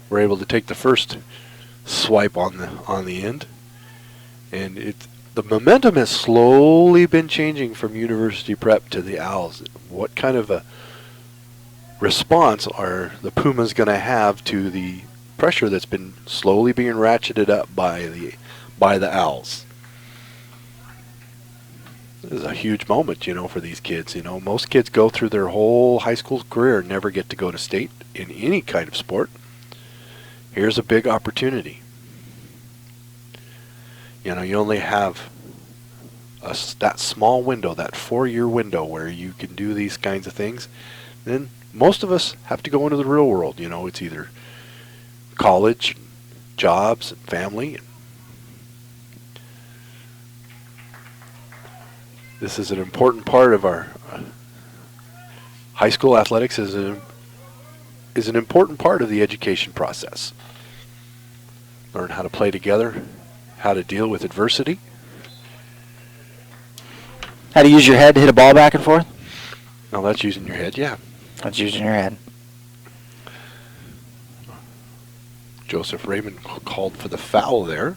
were able to take the first swipe on the end, and the momentum has slowly been changing from University Prep to the Owls. What kind of a response are the Pumas going to have to the pressure that's been slowly being ratcheted up by the Owls? This is a huge moment, for these kids. Most kids go through their whole high school career and never get to go to state in any kind of sport. Here's a big opportunity. You only have that small window, that 4-year window where you can do these kinds of things, then most of us have to go into the real world. You know, it's either college, jobs, and family. This is an important part of our high school athletics. Is an important part of the education process. Learn how to play together, how to deal with adversity. How to use your head to hit a ball back and forth? No, that's using your head, yeah. That's using your head. Joseph Raymond called for the foul there.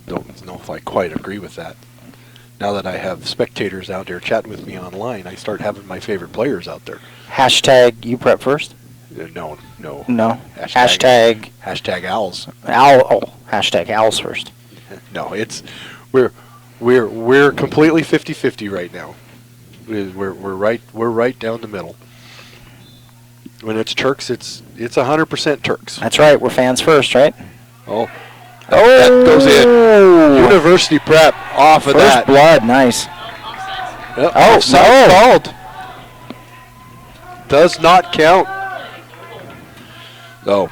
Don't know if I quite agree with that. Now that I have spectators out there chatting with me online, I start having my favorite players out there. Hashtag you prep first? No. No. Hashtag owls. Hashtag owls first. No, it's we're completely 50-50 right now. We're right down the middle. When it's Turks, it's 100% Turks. That's right. We're fans first, right? Oh, that goes in. University Prep off of First that. blood, nice. Yep, Oh, offside no. called. Does not count. Oh.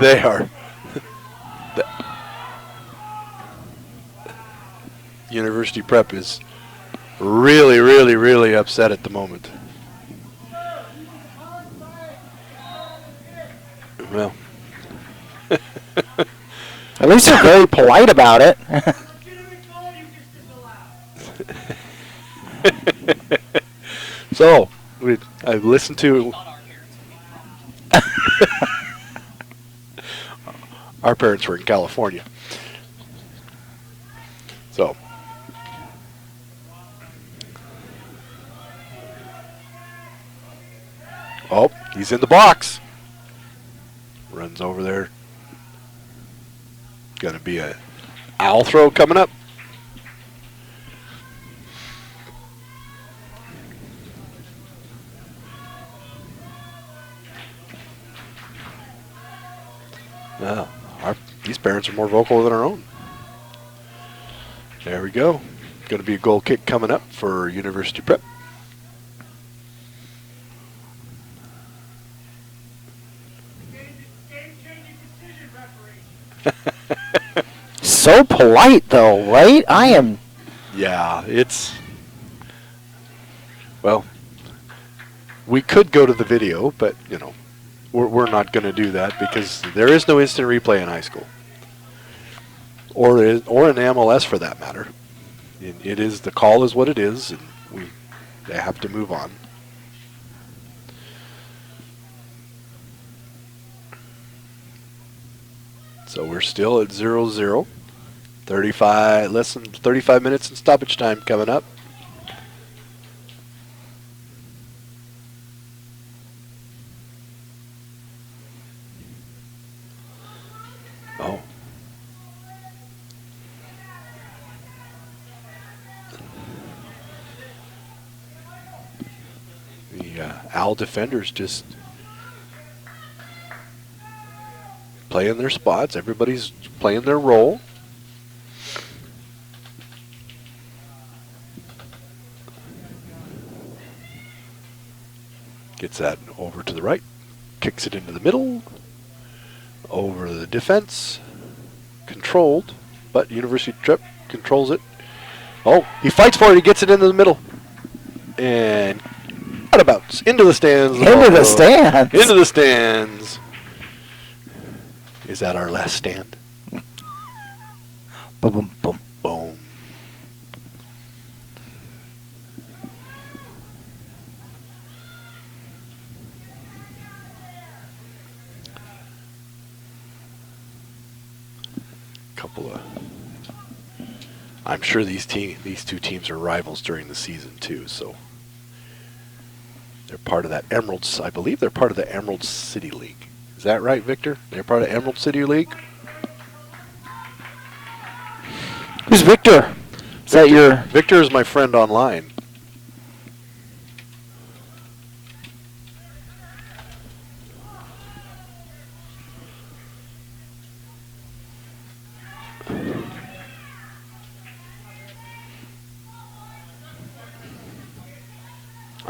They are. University Prep is really, really, really upset at the moment. Well. At least they're very polite about it. So, I've listened to... Our parents were in California. So... Oh, he's in the box. Runs over there. Gonna be a owl throw coming up. Well, these parents are more vocal than our own. There we go. Gonna be a goal kick coming up for University Prep. So polite, though, right? I am. Yeah, it's... Well, we could go to the video, but, you know, we're not going to do that because there is no instant replay in high school. Or in MLS, for that matter. It is, the call is what it is, and they have to move on. So we're still at 0-0. 35, less than 35 minutes in stoppage time coming up. Oh. The Owl defenders just playing their spots. Everybody's playing their role. Gets that over to the right. Kicks it into the middle. Over the defense. Controlled. But University Prep controls it. Oh, he fights for it. He gets it into the middle. And out about into the stands. Into the stands. Into the stands. Is that our last stand? Boom, boom, boom. Boom. Couple of... I'm sure these two teams are rivals during the season too, so they're part of that Emeralds. I believe they're part of the Emerald City League. Is that right, Victor? They're part of Emerald City League? Who's Victor? Is that your... Victor is my friend online.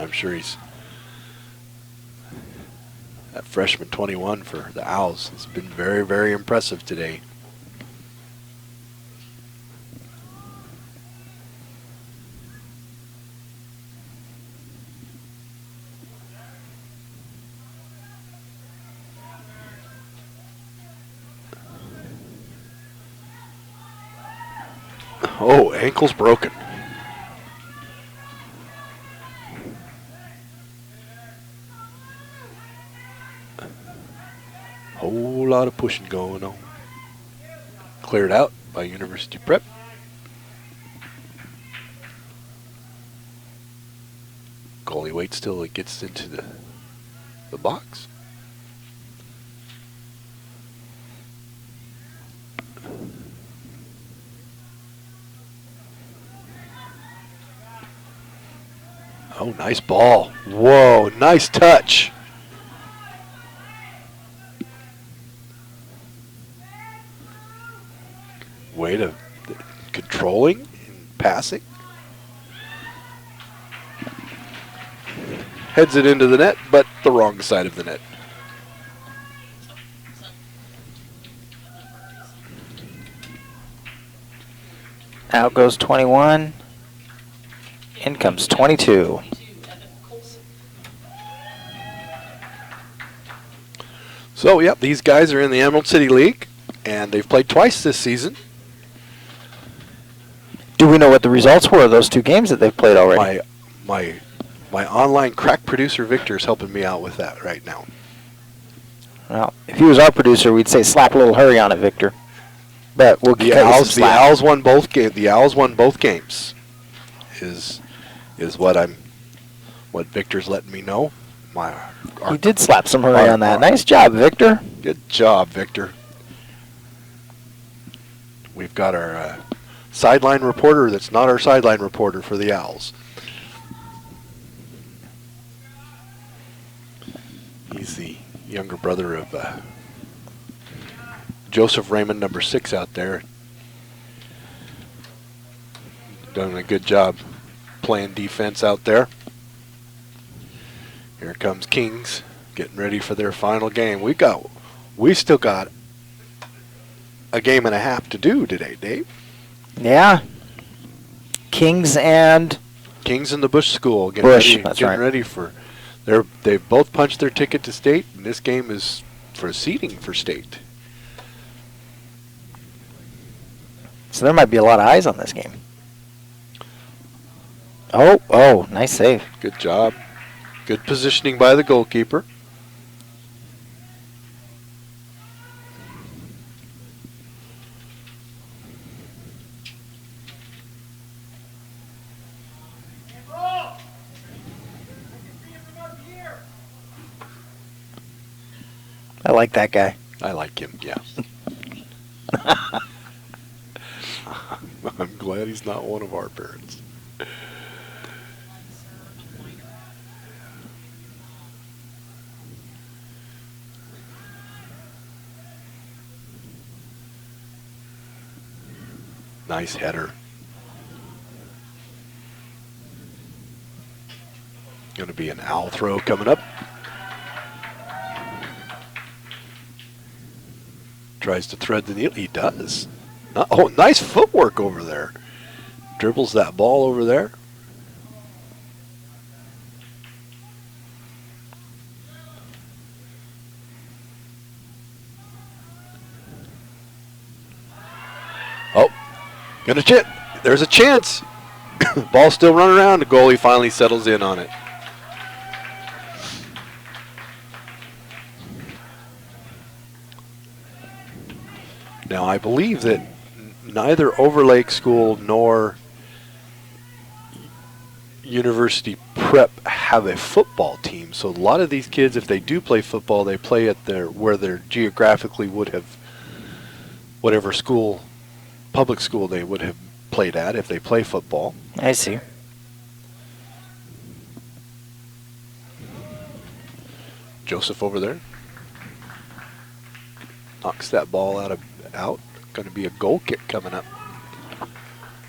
I'm sure he's that freshman 21 for the Owls. It's been very, very impressive today. Oh, ankle's broken. Whole lot of pushing going on. Cleared out by University Prep. Goalie waits till it gets into the box. Oh, nice ball. Whoa, nice touch. Way to controlling and passing. Heads it into the net, but the wrong side of the net. Out goes 21. In comes 22. So, yep, these guys are in the Emerald City League, and they've played twice this season. Do we know what the results were of those two games that they've played already? My online crack producer Victor is helping me out with that right now. Well, if he was our producer, we'd say slap a little hurry on it, Victor. But we'll The Owls won both games. The Owls won both games. Is what Victor's letting me know. You did slap some hurry on that. Nice job, Victor. Good job, Victor. We've got our sideline reporter that's not our sideline reporter for the Owls. He's the younger brother of Joseph Raymond, number 6 out there. Done a good job playing defense out there. Here comes Kings getting ready for their final game. We still got a game and a half to do today, Dave. Yeah. Kings and the Bush School Bush, getting ready for they've both punched their ticket to state, and this game is for seeding for state. So there might be a lot of eyes on this game. Oh, nice save. Good job. Good positioning by the goalkeeper. I like that guy. I like him, yeah. I'm glad he's not one of our parents. Nice header. Going to be an owl throw coming up. Tries to thread the needle. He does. Oh, nice footwork over there. Dribbles that ball over there. Oh, gonna chip. There's a chance. Ball still running around. The goalie finally settles in on it. Now, I believe that neither Overlake School nor University Prep have a football team. So a lot of these kids, if they do play football, they play at where they geographically would have, whatever school, public school they would have played at if they play football. I see. Joseph over there knocks that ball out. Going to be a goal kick coming up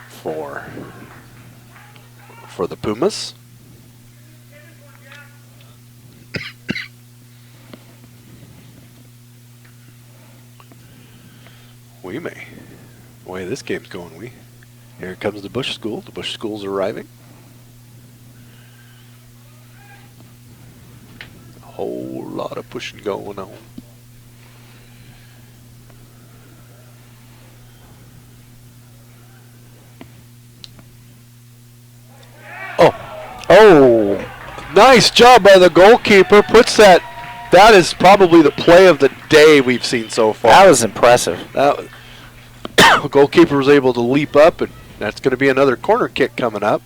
for the Pumas. We may. The way this game's going, here comes the Bush School. The Bush School's arriving. A whole lot of pushing going on. Oh, Nice job by the goalkeeper. Puts that. That is probably the play of the day we've seen so far. that was impressive. The goalkeeper was able to leap up, and that's going to be another corner kick coming up.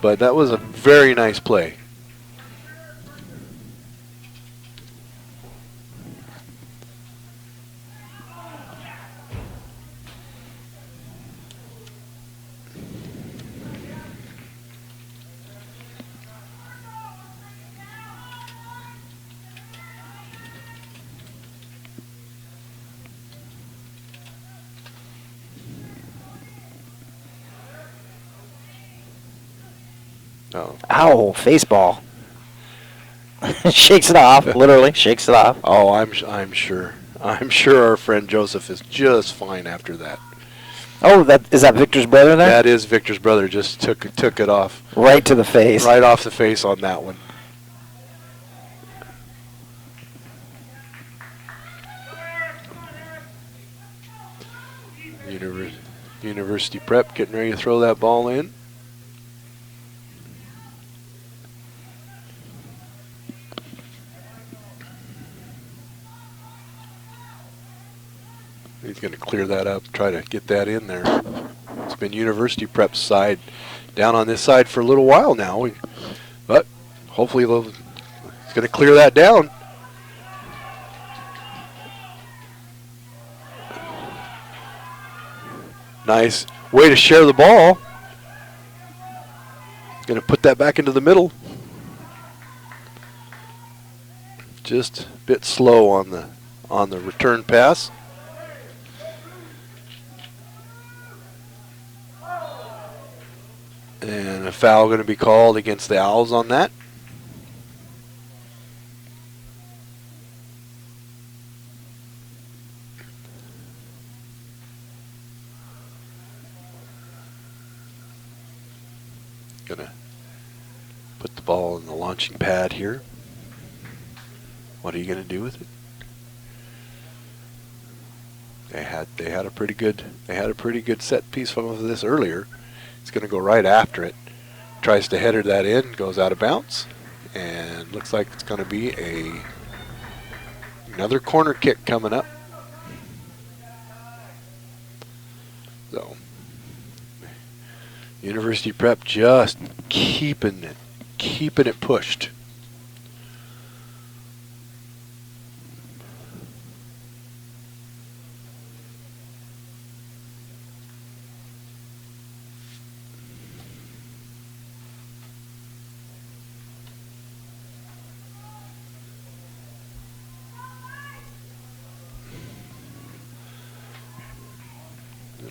But that was a very nice play. Oh, Ow, face ball. Shakes it off, literally shakes it off. oh, I'm sure. I'm sure our friend Joseph is just fine after that. Oh, is that Victor's brother there? That is Victor's brother. Just took it off Right to the face. right off the face on that one. University Prep getting ready to throw that ball in. He's going to clear that up, try to get that in there. It's been University Prep's side down on this side for a little while now. But hopefully he's going to clear that down. Nice way to share the ball. Going to put that back into the middle. Just a bit slow on the return pass. And a foul going to be called against the Owls on that. Going to put the ball in the launching pad here. What are you going to do with it? They had a pretty good set piece from this earlier. It's going to go right after it. Tries to header that in, goes out of bounds, and looks like it's going to be another corner kick coming up. So, University Prep just keeping it pushed.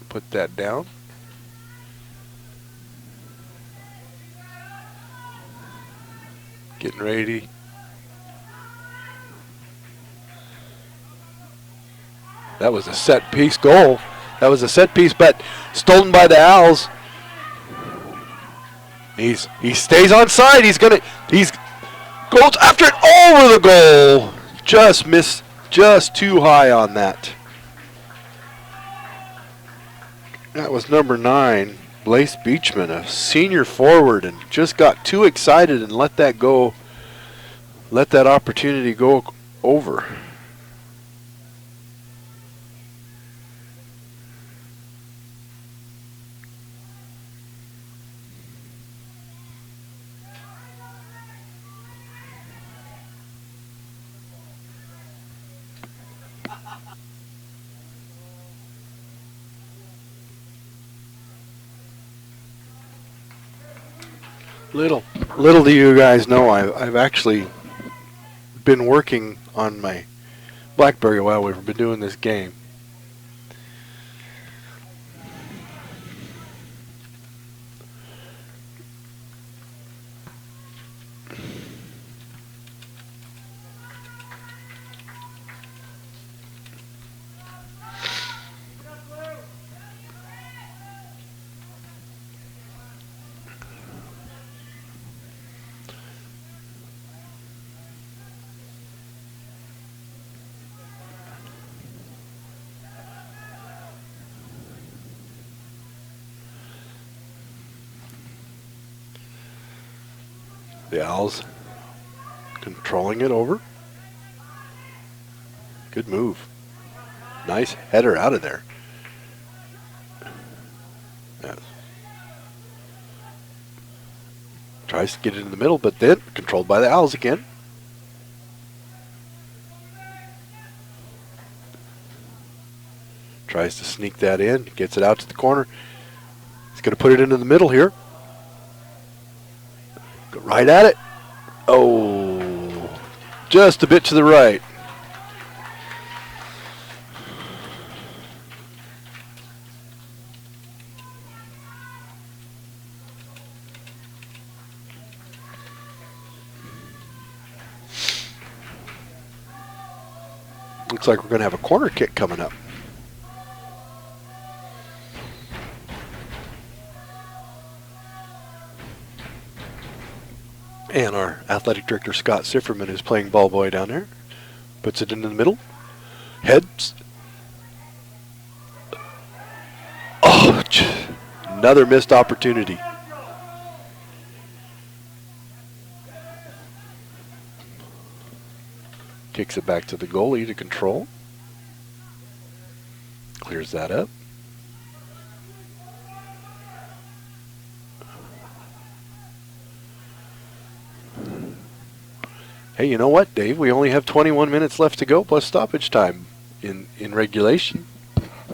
Put that down. Getting ready. That was a set piece goal. That was a set piece, but stolen by the Owls. He stays on side. He's goes after it over the goal. Just missed, just too high on that. That was number 9, Blaise Beachman, a senior forward, and just got too excited and let that go. Let that opportunity go over. Little do you guys know, I've actually been working on my BlackBerry while we've been doing this game. The Owls controlling it over. Good move. Nice header out of there. Yeah. Tries to get it in the middle, but then controlled by the Owls again. Tries to sneak that in, gets it out to the corner. He's going to put it into the middle here. Go right at it. Oh, just a bit to the right. Looks like we're going to have a corner kick coming up. And our athletic director, Scott Sifferman, is playing ball boy down there. Puts it into the middle. Heads. Oh, another missed opportunity. Kicks it back to the goalie to control. Clears that up. Hey, you know what, Dave? We only have 21 minutes left to go plus stoppage time in regulation.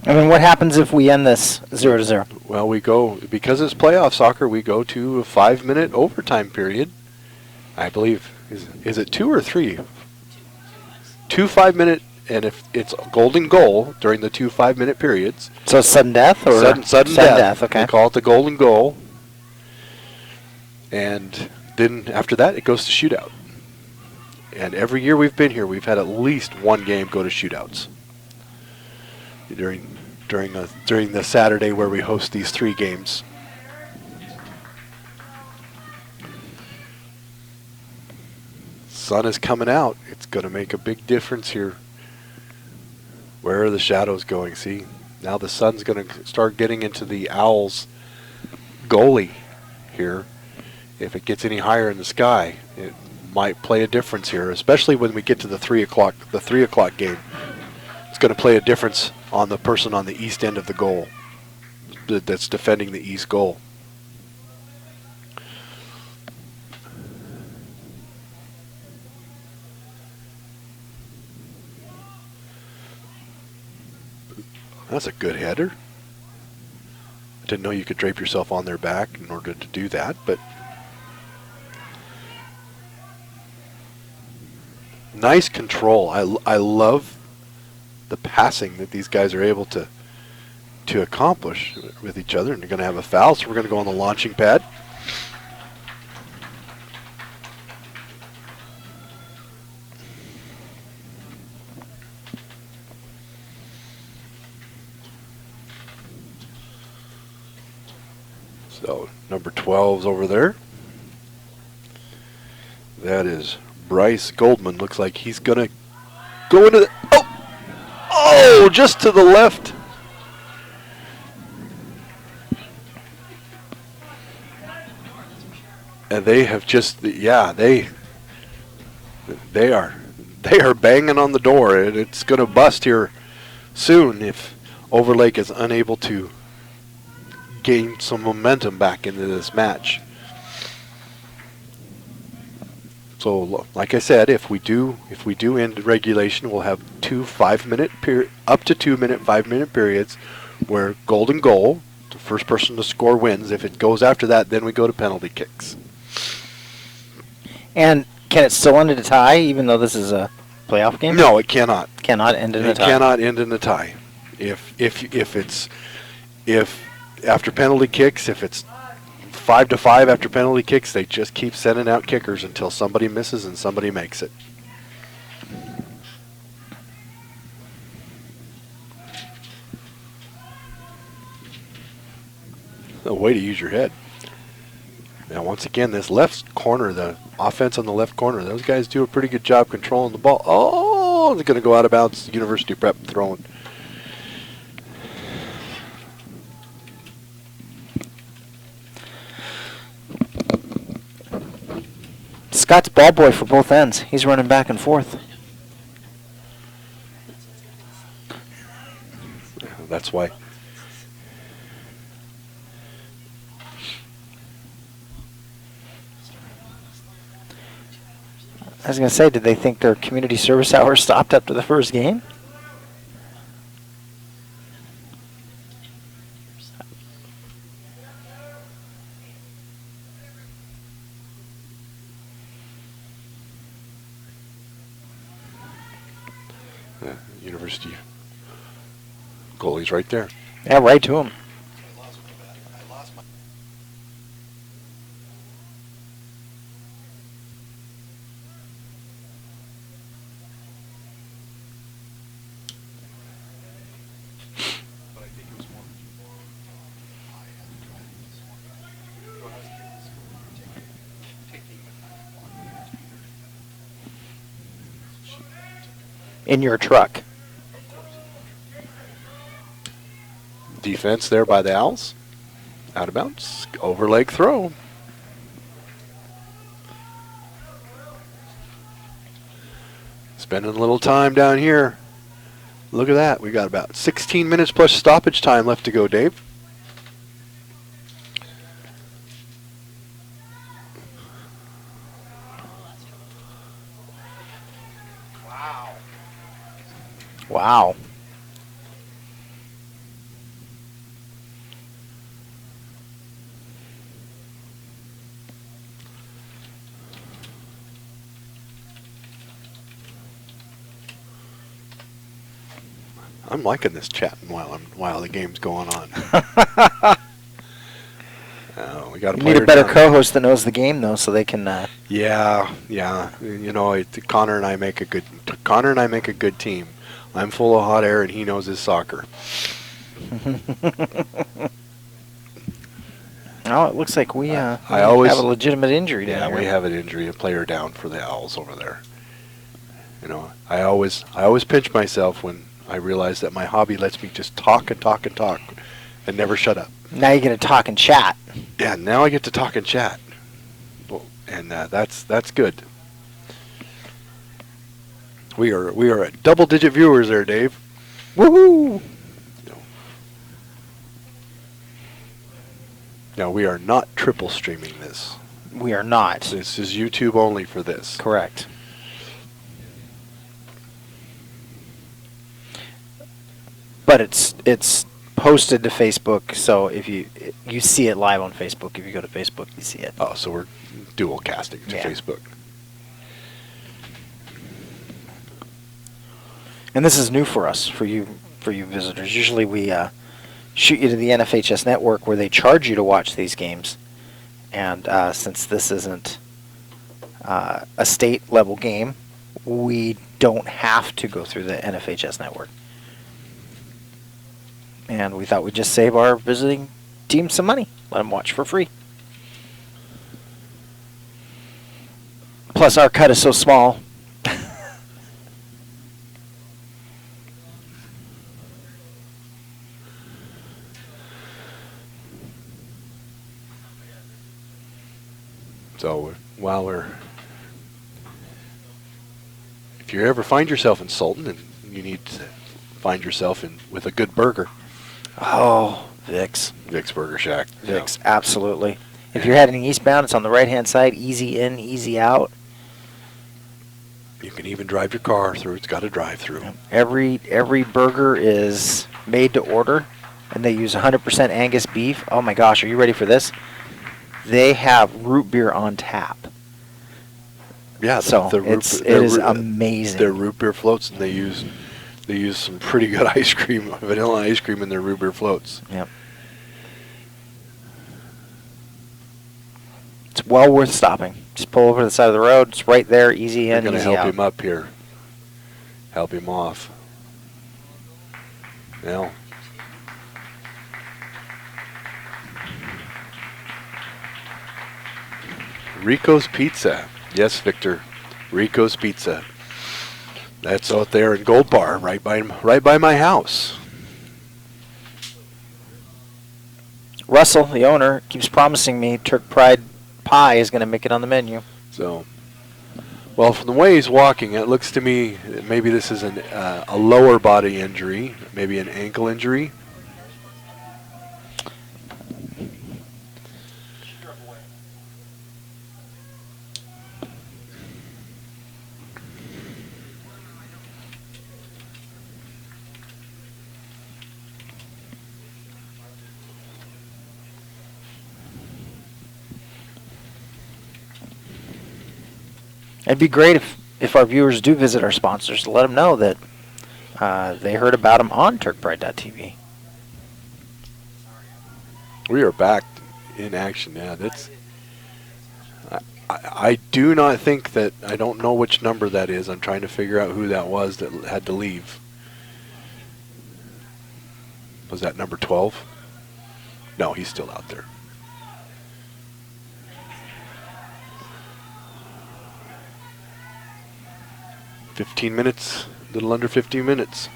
I mean, what happens if we end this 0-0? Well, we go, because it's playoff soccer, we go to a 5-minute overtime period. I believe, is it 2 or 3? 2 5-minute, and if it's a golden goal during the 2 5-minute periods. So sudden death or sudden death? Okay. We call it the golden goal. And then after that, it goes to shootout. And every year we've been here, we've had at least one game go to shootouts during the Saturday where we host these 3 games. Sun is coming out. It's going to make a big difference here. Where are the shadows going? See, now the sun's going to start getting into the Owls' goalie here. If it gets any higher in the sky, it might play a difference here, especially when we get to the 3 o'clock game. It's going to play a difference on the person on the east end of the goal that's defending the east goal. That's a good header. I didn't know you could drape yourself on their back in order to do that, but nice control. I love the passing that these guys are able to accomplish with each other. And they're going to have a foul, so we're going to go on the launching pad. So number 12's over there. That is Bryce Goldman. Looks like he's going to go into the... Oh, just to the left. And they have just, yeah, they are banging on the door, and it's going to bust here soon if Overlake is unable to gain some momentum back into this match. So, like I said, if we do end regulation, we'll have up to 2 5-minute 5-minute periods where golden goal, the first person to score wins. If it goes after that, then we go to penalty kicks. And can it still end in a tie, even though this is a playoff game? No, it cannot. Cannot end in a tie. It cannot end in a tie. If after penalty kicks, if it's 5-5 after penalty kicks, they just keep sending out kickers until somebody misses and somebody makes it. A way to use your head. Now, once again, this left corner, the offense on the left corner, those guys do a pretty good job controlling the ball. Oh, it's going to go out of bounds. University Prep throwing. ball boy for both ends. He's running back and forth. That's why. I was going to say, did they think their community service hours stopped after the first game? University goalie's right there. Yeah, right to him. In your truck. Defense there by the Owls. Out of bounds. Overlake throw. Spending a little time down here. Look at that. We got about 16 minutes plus stoppage time left to go, Dave. Wow. I'm liking this chatting while the game's going on. We got You need a better co-host that knows the game, though, so they can. Yeah. You know, Connor and I make a good team. I'm full of hot air, and he knows his soccer. Oh, it looks like we I always have a legitimate injury down Yeah, here. we have an injury, a player down for the Owls over there. You know, I always pinch myself when I realize that my hobby lets me just talk and talk and talk and never shut up. Now you're going to talk and chat. Yeah, now I get to talk and chat. Well, and that's good. We are at double-digit viewers there, Dave. Woohoo! Now, we are not triple streaming this. We are not. This is YouTube only for this. Correct. But it's posted to Facebook, so if you see it live on Facebook, if you go to Facebook, you see it. Oh, so we're dual casting to Facebook. And this is new for us, for you visitors. Usually we shoot you to the NFHS network where they charge you to watch these games. And since this isn't a state level game, we don't have to go through the NFHS network. And we thought we'd just save our visiting team some money. Let them watch for free. Plus our cut is so small. So if you ever find yourself in Sultan and you need to find yourself with a good burger. Oh, Vic's Burger Shack. Vic's, absolutely. If you're heading eastbound, it's on the right-hand side, easy in, easy out. You can even drive your car through. It's got a drive-through. Every burger is made to order, and they use 100% Angus beef. Oh my gosh, are you ready for this? They have root beer on tap. Yeah, So it is amazing. Their root beer floats, and they use some pretty good ice cream, vanilla ice cream in their root beer floats. Yep. It's well worth stopping. Just pull over to the side of the road. It's right there, easy in, They're easy going to help out. him up here. Help him off. Well. Rico's Pizza. Yes, Victor. Rico's Pizza. That's out there in Gold Bar, right by my house. Russell, the owner, keeps promising me Turk Pride pie is going to make it on the menu. So, Well, from the way he's walking, it looks to me that maybe this is a lower body injury, maybe an ankle injury. It'd be great if our viewers do visit our sponsors to let them know that they heard about them on TurkPride.tv. We are back in action now. I do not think that, I don't know which number that is. I'm trying to figure out who that was that had to leave. Was that number 12? No, he's still out there. $15 minutes, a little under 15 minutes.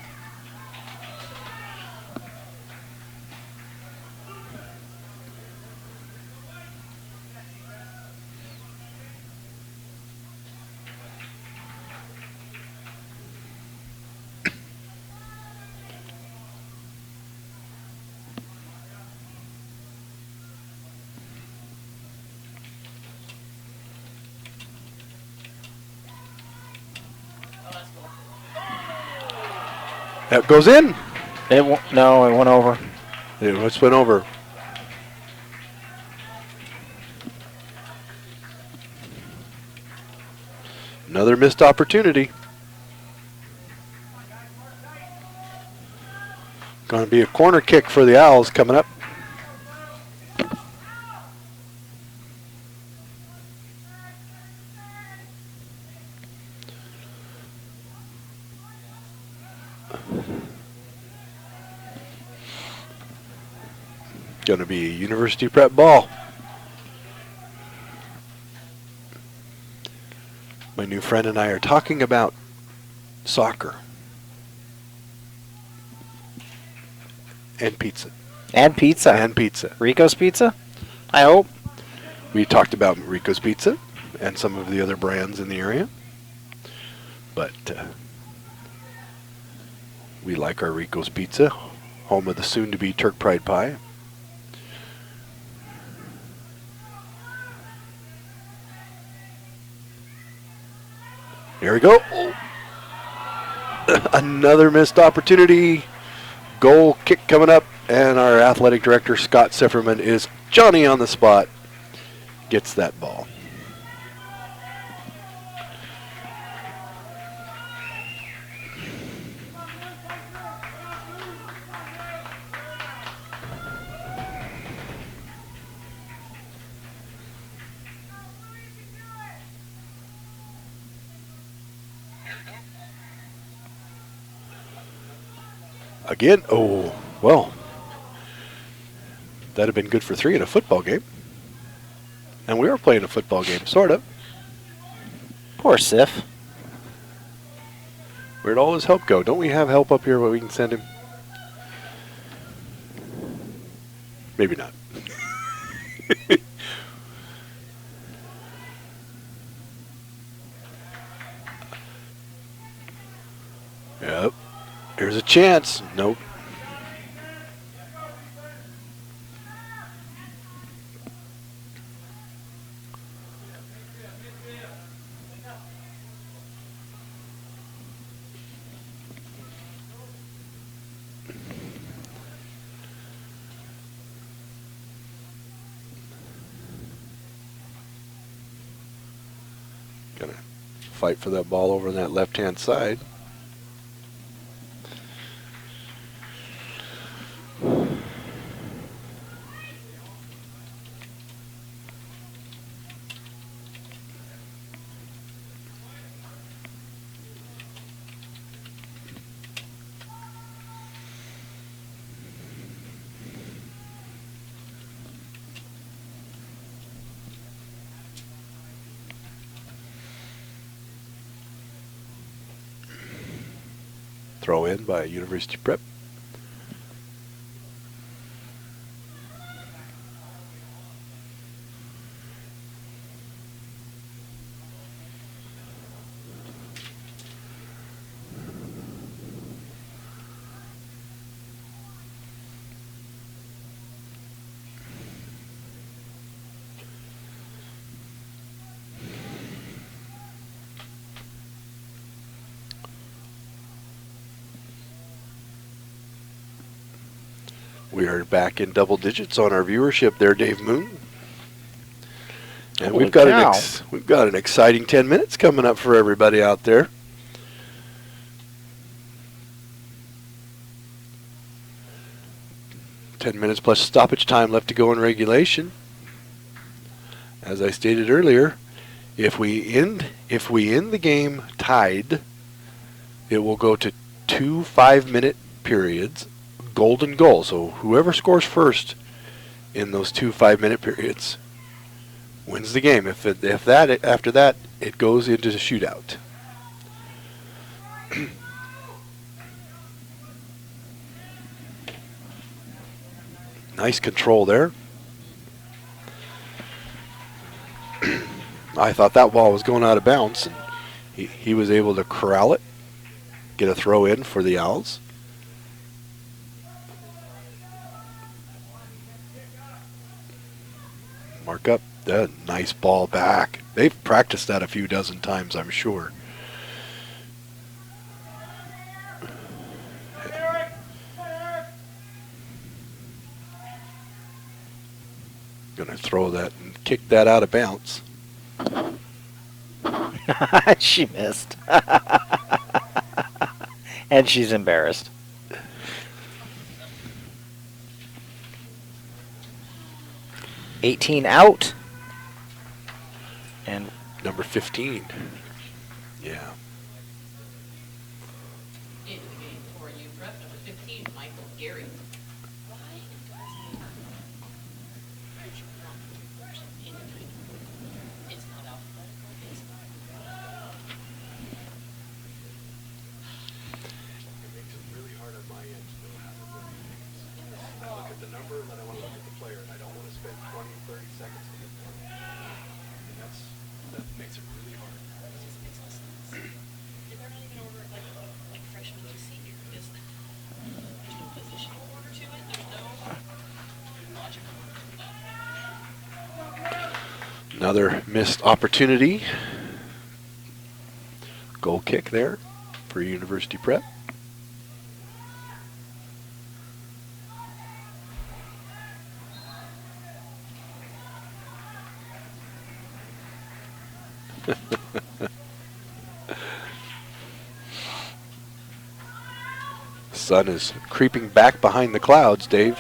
That goes in. No, it went over. It just went over. Another missed opportunity. Going to be a corner kick for the Owls coming up. Going to be a University Prep ball. My new friend and I are talking about soccer and pizza. And pizza. And pizza. Rico's Pizza, I hope. We talked about Rico's Pizza and some of the other brands in the area. But we like our Rico's Pizza, home of the soon-to-be Turk Pride Pie. Here we go. Another missed opportunity. Goal kick coming up, and our athletic director, Scott Sifferman, is Johnny on the spot. Gets that ball. Again, oh, well, that'd have been good for 3 in a football game. And we were playing a football game, sort of. Poor Sif. Where'd all his help go? Don't we have help up here where we can send him? Maybe not. Yep. Here's a chance. Nope. Gonna fight for that ball over on that left-hand side. Throw in by University Prep. We are back in double digits on our viewership there, Dave Moon. And Holy we've got cow. we've got an exciting 10 minutes coming up for everybody out there. Ten minutes plus stoppage time left to go in regulation. As I stated earlier, if we end the game tied, it will go to 2 5-minute periods, golden goal. So whoever scores first in those 2 5-minute periods wins the game. After that, it goes into the shootout. Nice control there. I thought that ball was going out of bounds, and he was able to corral it, get a throw in for the Owls. Mark up. That nice ball back. They've practiced that a few dozen times, I'm sure. Gonna throw that and kick that out of bounds. She missed. And she's embarrassed. $18 out. And Number 15. Yeah. Into the game for you, prep number 15, Michael Gary. It's not alphabetical. It's It makes it really hard on my end to know how to run things. I look at the number and then I want to look at the player, and I don't want to spend 20, 30 seconds to get one. And that makes it really hard. They're not even ordered like freshman to senior. There's no positional order to it. There's no logical order. Another missed opportunity. Goal kick there for University Prep. Sun is creeping back behind the clouds, Dave.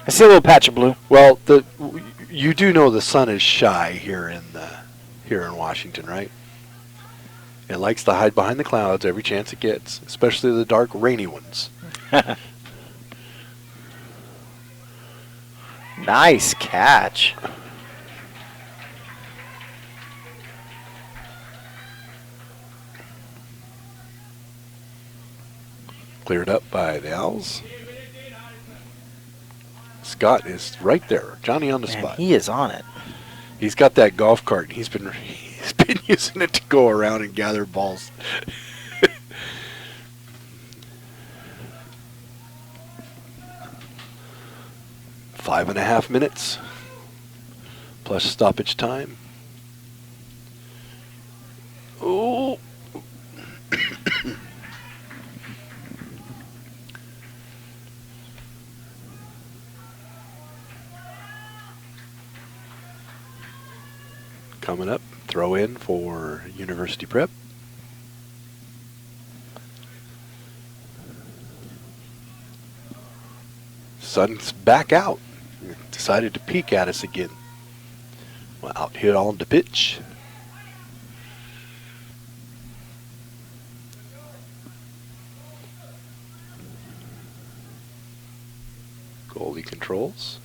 I see a little patch of blue. Well, you do know the sun is shy here in Washington, right? It likes to hide behind the clouds every chance it gets, especially the dark, rainy ones. Nice catch. Cleared up by the Owls. Scott is right there, Johnny on the Man, spot. he is on it. He's got that golf cart. He's been using it to go around and gather balls. Five and a half minutes plus stoppage time. Oh. Coming up, throw in for University Prep. Sun's back out. Decided to peek at us again. Well, out hit on the pitch. Goalie controls.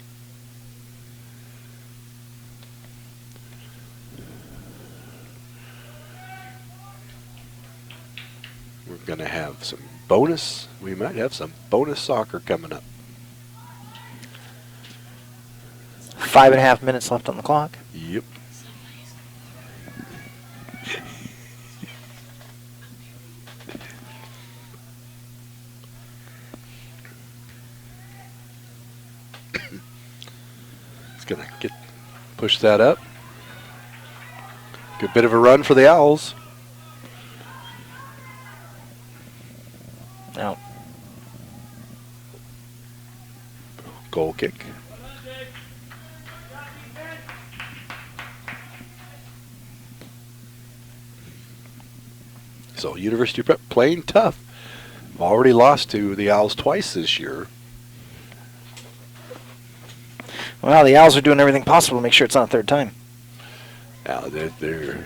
We're going to have some bonus. We might have some bonus soccer coming up. 5.5 minutes left on the clock. Yep. It's going to push that up. Good bit of a run for the Owls. Out. Goal kick. So University Prep playing tough. Already lost to the Owls twice this year. Well, the Owls are doing everything possible to make sure it's not a third time. Now the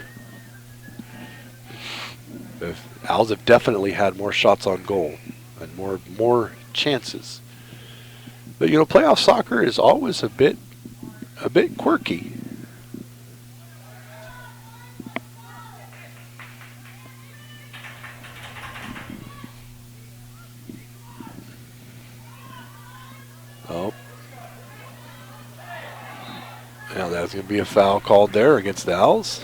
Owls have definitely had more shots on goal and more chances. But you know, playoff soccer is always a bit quirky. Oh. Now that's going to be a foul called there against the Owls.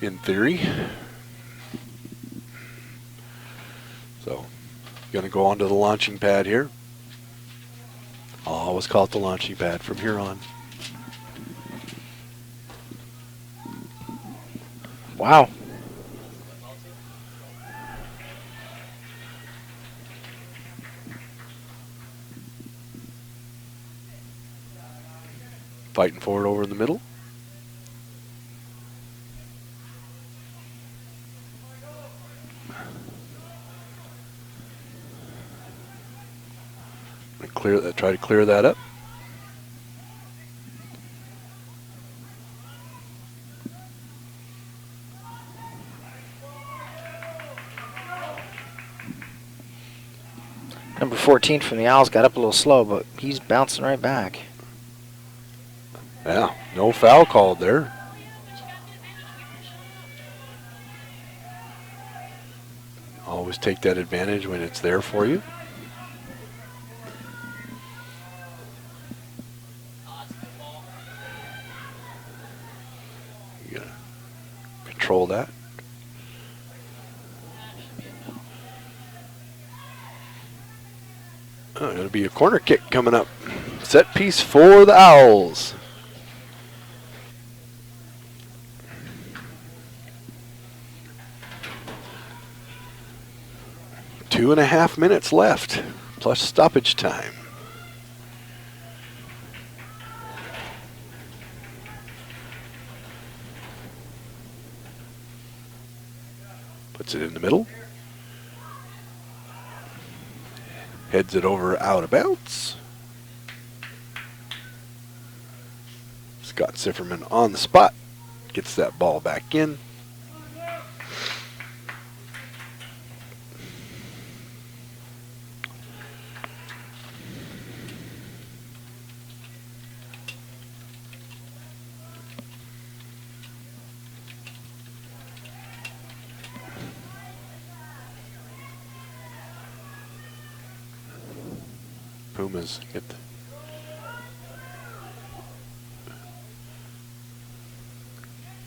In theory. So, going to go onto the launching pad here. I'll always call it the launching pad from here on. Wow. Fighting for it over in the middle. Try to clear that up. Number 14 from the Owls got up a little slow, but he's bouncing right back. Yeah, no foul called there. Always take that advantage when it's there for you. You gotta control that. Oh, it'll be a corner kick coming up. Set piece for the Owls. Two and a half minutes left, plus stoppage time. Puts it in the middle. Heads it over out of bounds. Scott Sifferman on the spot. Gets that ball back in. Pumas get the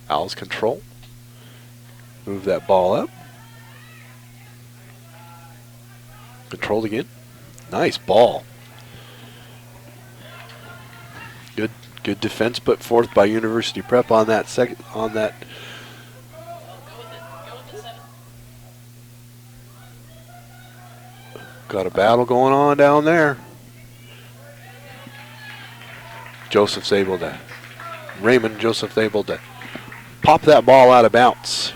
Owls control. Move that ball up. Controlled again. Nice ball. Good defense put forth by University Prep on that Got a battle going on down there. Raymond Joseph's able to pop that ball out of bounds.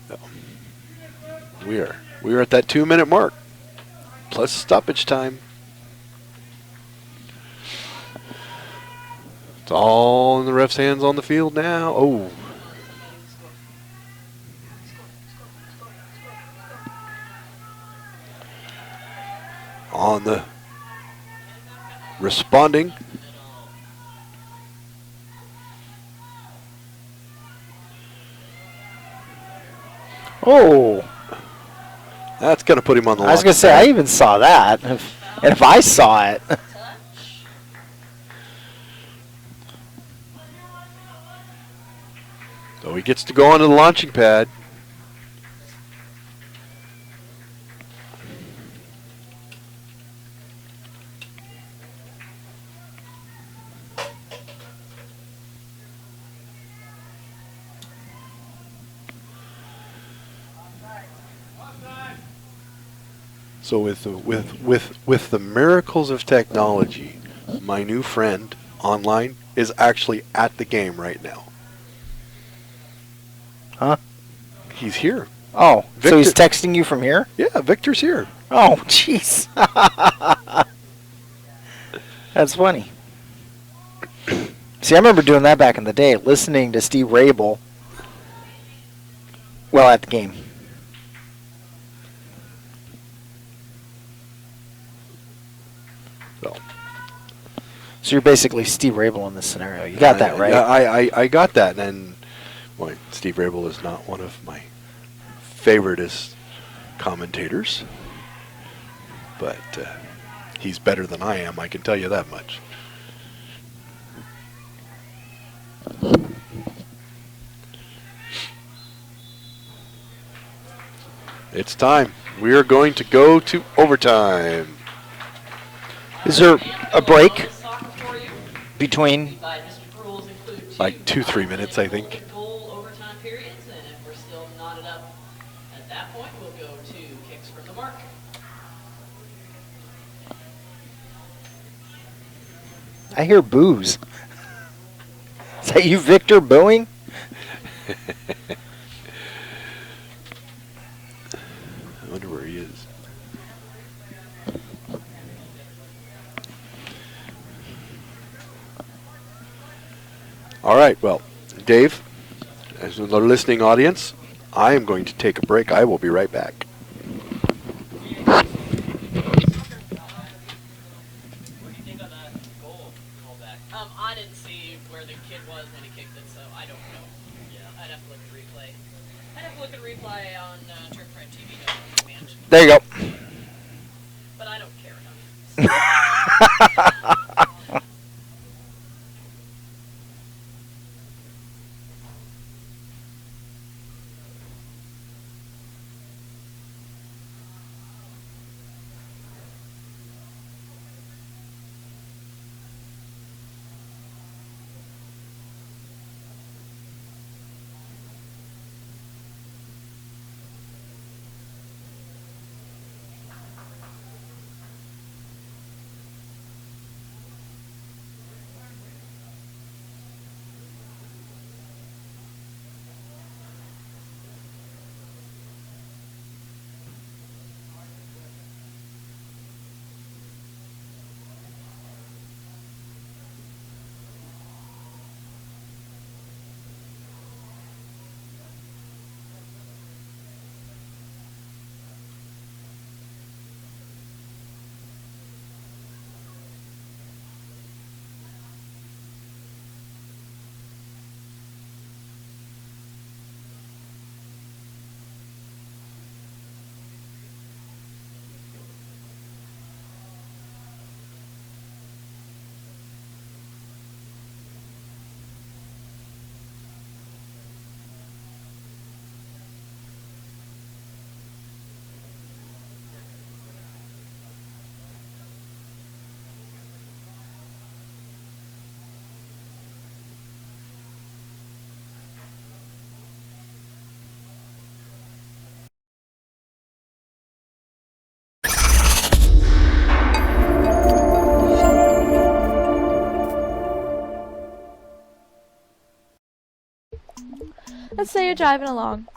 So, we are at that 2-minute mark, plus stoppage time. It's all in the ref's hands on the field now. Oh. On the responding. Oh. That's going to put him on the line. I was going to say, I even saw that. And if I saw it. So he gets to go onto the launching pad. So with the miracles of technology, my new friend online is actually at the game right now. Huh? He's here. Oh, Victor- so he's texting you from here? Yeah, Victor's here. Oh, jeez. That's funny. See, I remember doing that back in the day, listening to Steve Rabel while at the game. So you're basically Steve Rabel in this scenario. You got that, right? Yeah, I got that. And boy, Steve Rabel is not one of my favoriteest commentators, but he's better than I am. I can tell you that much. It's time. We are going to go to overtime. Is there a break between? Like 2-3 minutes, I think. Goal overtime periods, and if we're still knotted up at that point, we'll go to kicks from the mark. I hear boos. Is that you, Victor, booing? I wonder where he is. All right, well, Dave, as the listening audience, I am going to take a break. I will be right back. What do you think of that goal callback? I didn't see where the kid was when he kicked it, so I don't know. Yeah. I'd have to look at replay. I'd have to look at replay on Turf Pride TV. Don't command. There you go. But I don't care enough. Let's say you're driving along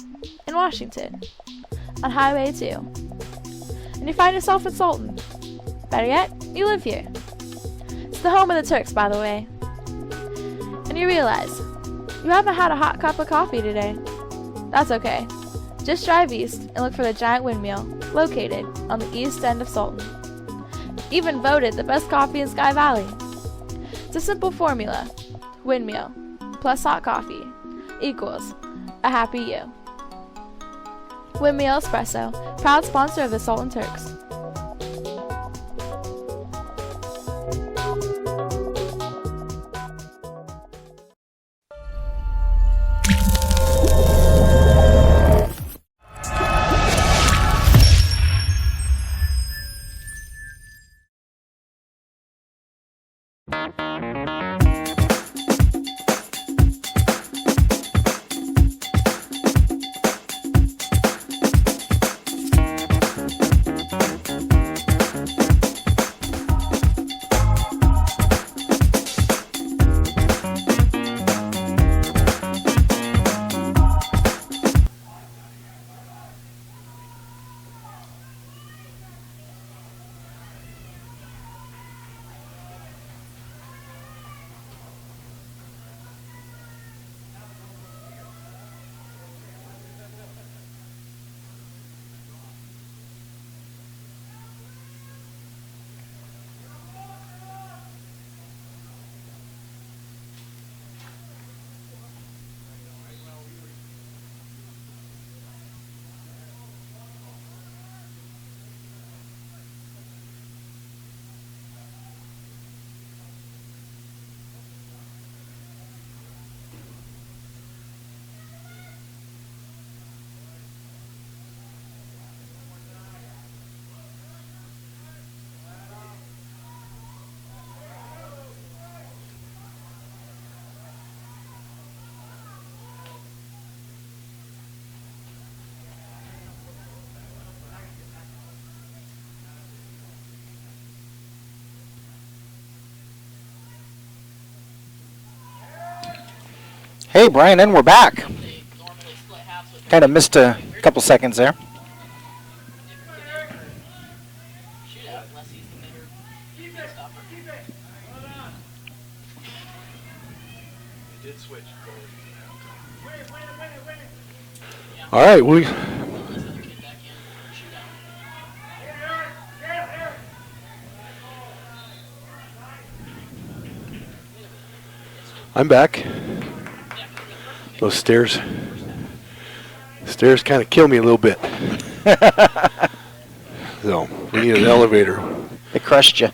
in Washington on Highway 2, and you find yourself in Sultan. Better yet, you live here. It's the home of the Turks, by the way. And you realize you haven't had a hot cup of coffee today. That's okay. Just drive east and look for the giant windmill located on the east end of Sultan. Even voted the best coffee in Sky Valley. It's a simple formula. Windmill plus hot coffee equals a happy you. Windmill Espresso, proud sponsor of the Sultan Turks. Okay, Brian, and we're back. They normally split halves with Kind of missed a couple seconds there. shootout unless he's the better stopper. Did switch. All right, we. Unless the other kid back in for shootout. I'm back. Those stairs kind of kill me a little bit. So we need an elevator. It crushed you.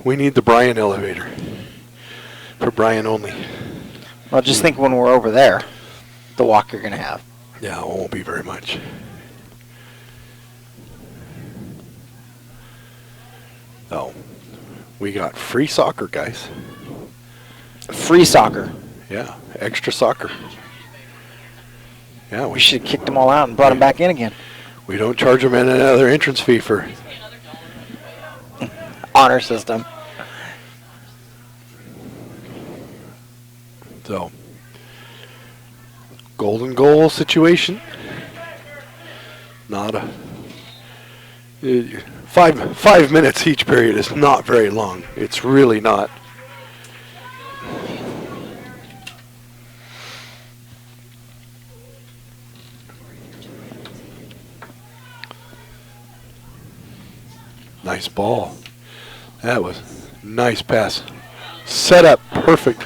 We need the Brian elevator for Brian only. Well, just think when we're over there, the walk you're going to have. Yeah, it won't be very much. Oh, we got free soccer, guys. Free soccer. Yeah, extra soccer. Yeah, We should have kicked them all out and brought them back in again. we don't charge them another entrance fee for. Honor system. So, golden goal situation. Not a 5 minutes each period is not very long. It's really not. Nice ball. That was nice pass. Set up perfect.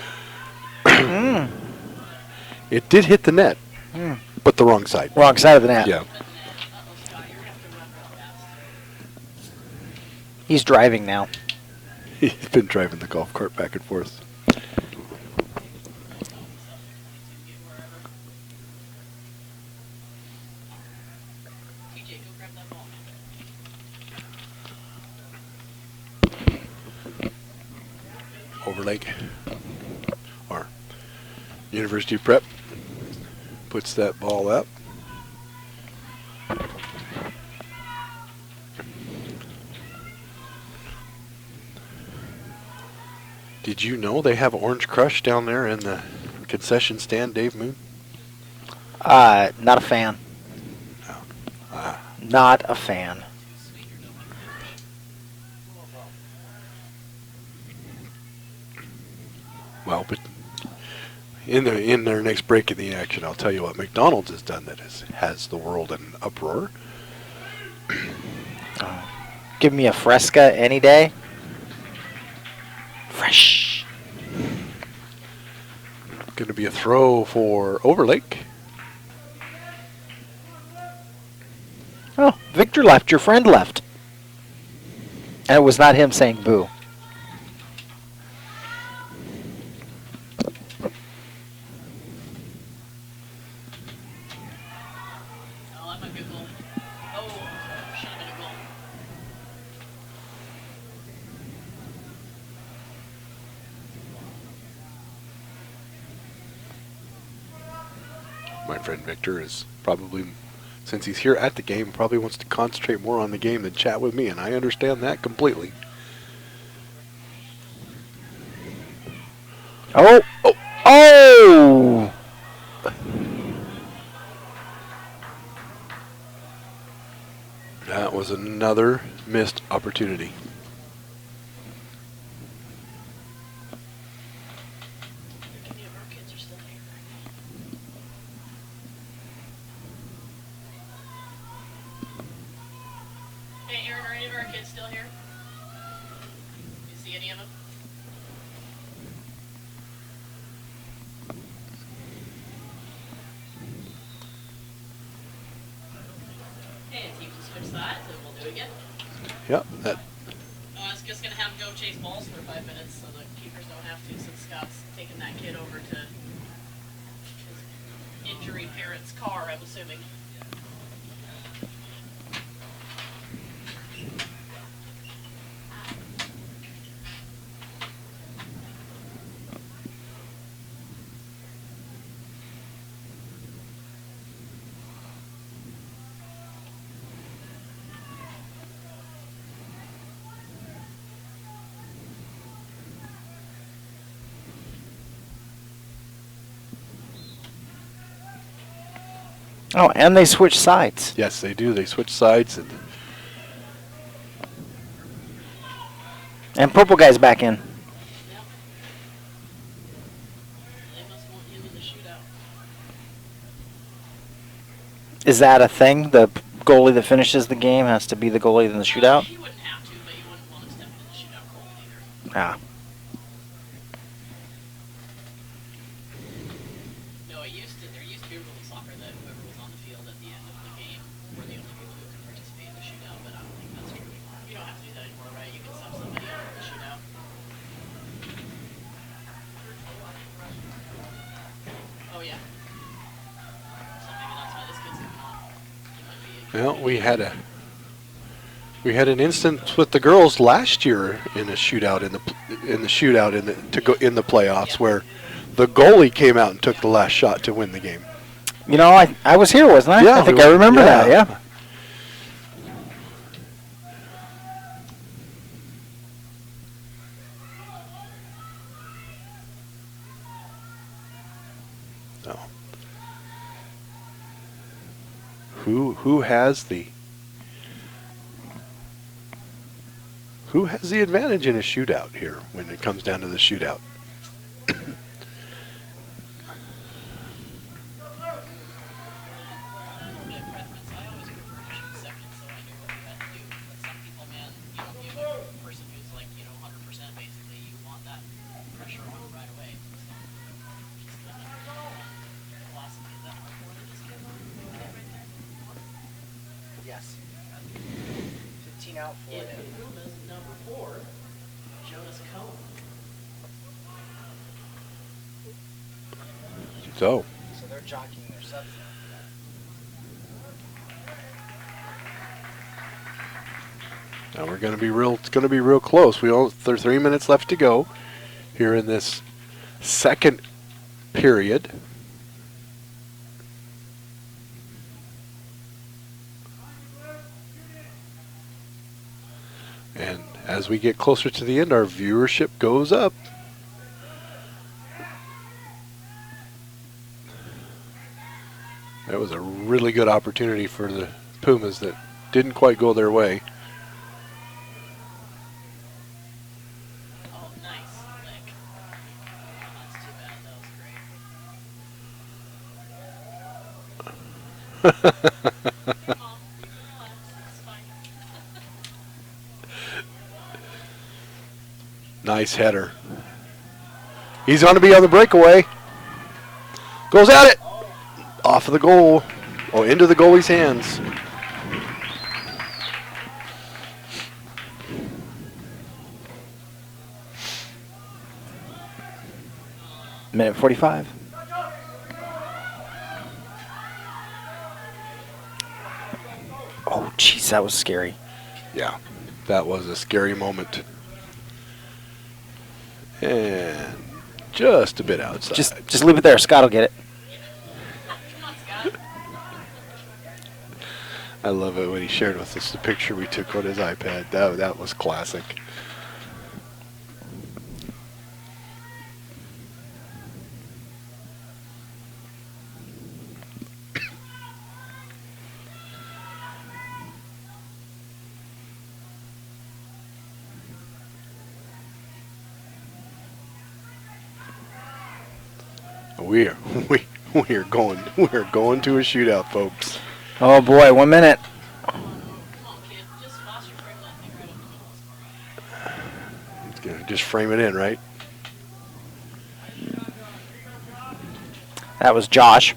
It did hit the net, but the wrong side. Wrong side of the net. Yeah. He's driving now. He's been driving the golf cart back and forth. TJ, go grab that ball. Overlake, or University Prep, puts that ball up. Did you know they have Orange Crush down there in the concession stand, Dave Moon? Not a fan. No. Not a fan. Well, but in their next break in the action, I'll tell you what McDonald's has done that has the world in uproar. Give me a Fresca any day. Fresh. Going to be a throw for Overlake. Oh, Victor left. Your friend left. And it was not him saying boo. Oh, that might be a goal. Oh, should have been a goal. My friend Victor is probably, since he's here at the game, probably wants to concentrate more on the game than chat with me, and I understand that completely. Oh! Oh! Oh! That was another missed opportunity. Any of our kids are still here. Hey, Aaron, are any of our kids still here? You see any of them? Hey, it seems to switch sides, and we'll do it again. Yep, that I was just gonna have him go chase balls for 5 minutes so the keepers don't have to, since Scott's taking that kid over to his injury parents' car, I'm assuming. Oh, and they switch sides. Yes, they do. They switch sides, and And purple guy's back in. They must want him in the shootout. Is that a thing? The goalie that finishes the game has to be the goalie in the shootout? He wouldn't have to, but you wouldn't want him stepping in the shootout cold either. Ah. No, there used to be rule in soccer that whoever was on the field at the end of the game were the only people who could participate in the shootout, but I don't think that's true anymore. You don't have to do that anymore, right? You can sub somebody out in the shootout. Oh, yeah. So maybe that's why this kid's coming on. He might be well, we had an instance with the girls last year in a shootout in the playoffs where the goalie came out and took the last shot to win the game. You know, I was here, wasn't I? Yeah, I think we I were- remember yeah. that, yeah. So, who has the advantage in a shootout here when it comes down to the shootout? preference. I always prefer to shoot second, so I knew what we had to do. But some people, man, you know, a person who's like, 100% basically, you want that pressure on them right away. So, just philosophy. Is that number 4 that just came on? Yes. 15 out for It it. was number 4, Jonas Cohn. So, So they're jockeying their subs now. now we're going to be real. It's going to be real close. There's 3 minutes left to go here in this second period. And as we get closer to the end, our viewership goes up. That was a really good opportunity for the Pumas that didn't quite go their way. Oh, nice lick. That's too bad. That was great. Mom, relax. It's fine. Nice header. He's going to be on the breakaway. Goes at it. Off of the goal. Oh, into the goalie's hands. Minute 45. Oh, jeez, that was scary. Yeah, that was a scary moment. And just a bit outside. Just leave it there. Scott will get it. Come on, Scott. I love it when he shared with us the picture we took on his iPad. That was classic. We're going to a shootout, folks. Oh, boy, 1 minute. Come on, kid. Just foster frame that thing right up the middle. It's gonna just frame it in, right? That was Josh.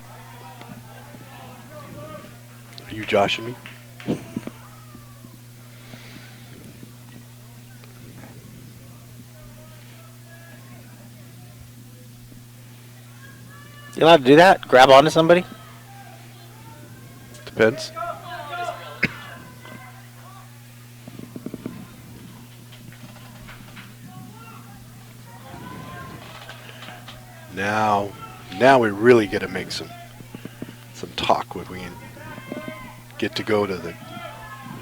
Are you joshing me? You allowed to do that? Grab onto somebody? Depends. Now we really get to make some talk when we get to go to the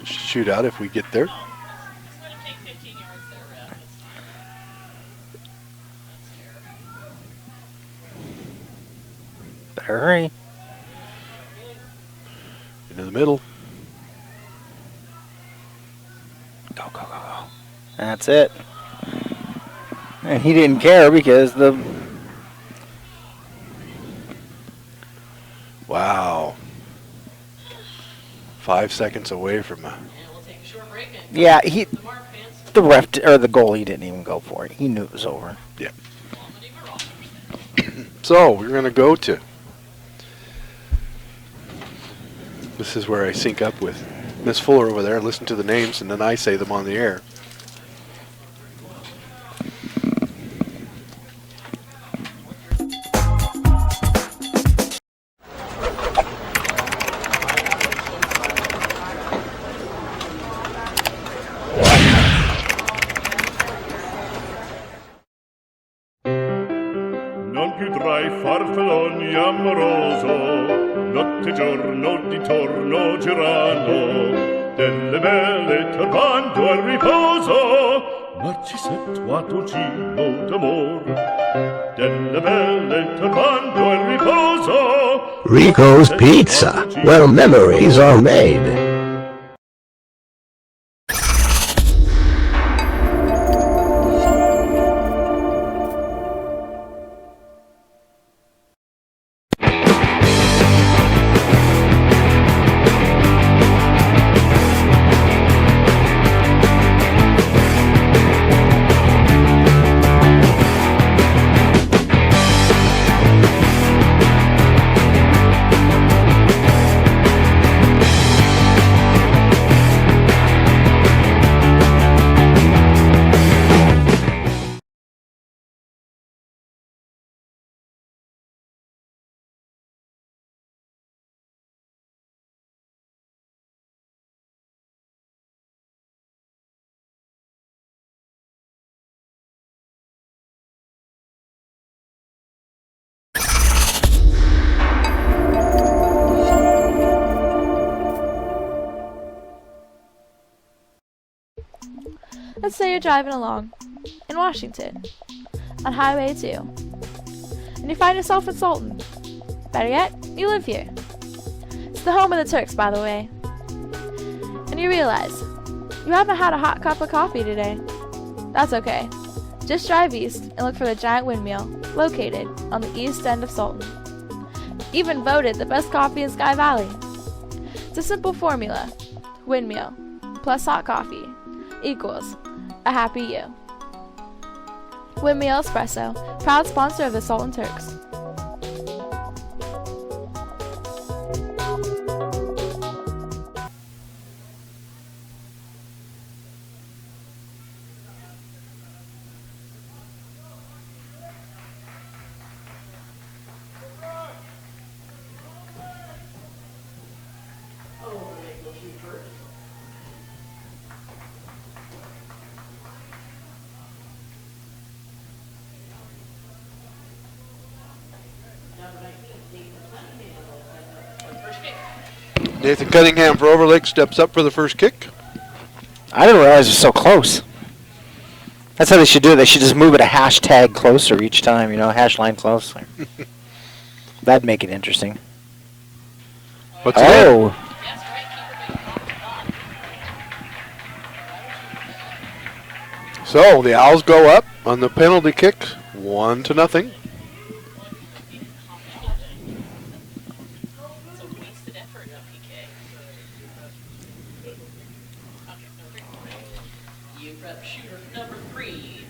shootout if we get there. Just let him take 15 yards there, Ref. It's fine. That's fair. Better hurry. Into the middle. Go, go, go, go. That's it. And he didn't care because the... Wow. 5 seconds away from a... And we'll take a short break. And Yeah, the Mark fans the ref, or the goalie didn't even go for it. He knew it was over. Yeah. vomiting our offers. So, we're going to go to... This is where I sync up with Miss Fuller over there and listen to the names, and then I say them on the air. Non più tra i farfalloni amoroso, notte e giorno di torno girano, delle belle turbando al riposo, Narcisetto a dolcino d'amor. Delle belle turbando al riposo, Rico's Pizza, where memories are made. Let's say you're driving along in Washington on Highway 2, and you find yourself in Sultan. Better yet, you live here. It's the home of the Turks, by the way. And you realize you haven't had a hot cup of coffee today. That's okay. Just drive east and look for the giant windmill located on the east end of Sultan. Even voted the best coffee in Sky Valley. It's a simple formula. Windmill plus hot coffee equals a happy you. Windmill Espresso, proud sponsor of the Sultan Turks. Overlake will shoot first. Number 19, Nathan Cunningham will send up for the first kick. Nathan Cunningham for Overlake steps up for the first kick. I didn't realize it was so close. That's how they should do it. They should just move it a hashtag closer each time, you know, hash line closer. That'd make it interesting. What's it? Oh, Yes, right, keeper making So the Owls go up on the penalty kick, 1-0. It's a wasted effort, PK. Okay, number 3. You prep shooter number 3,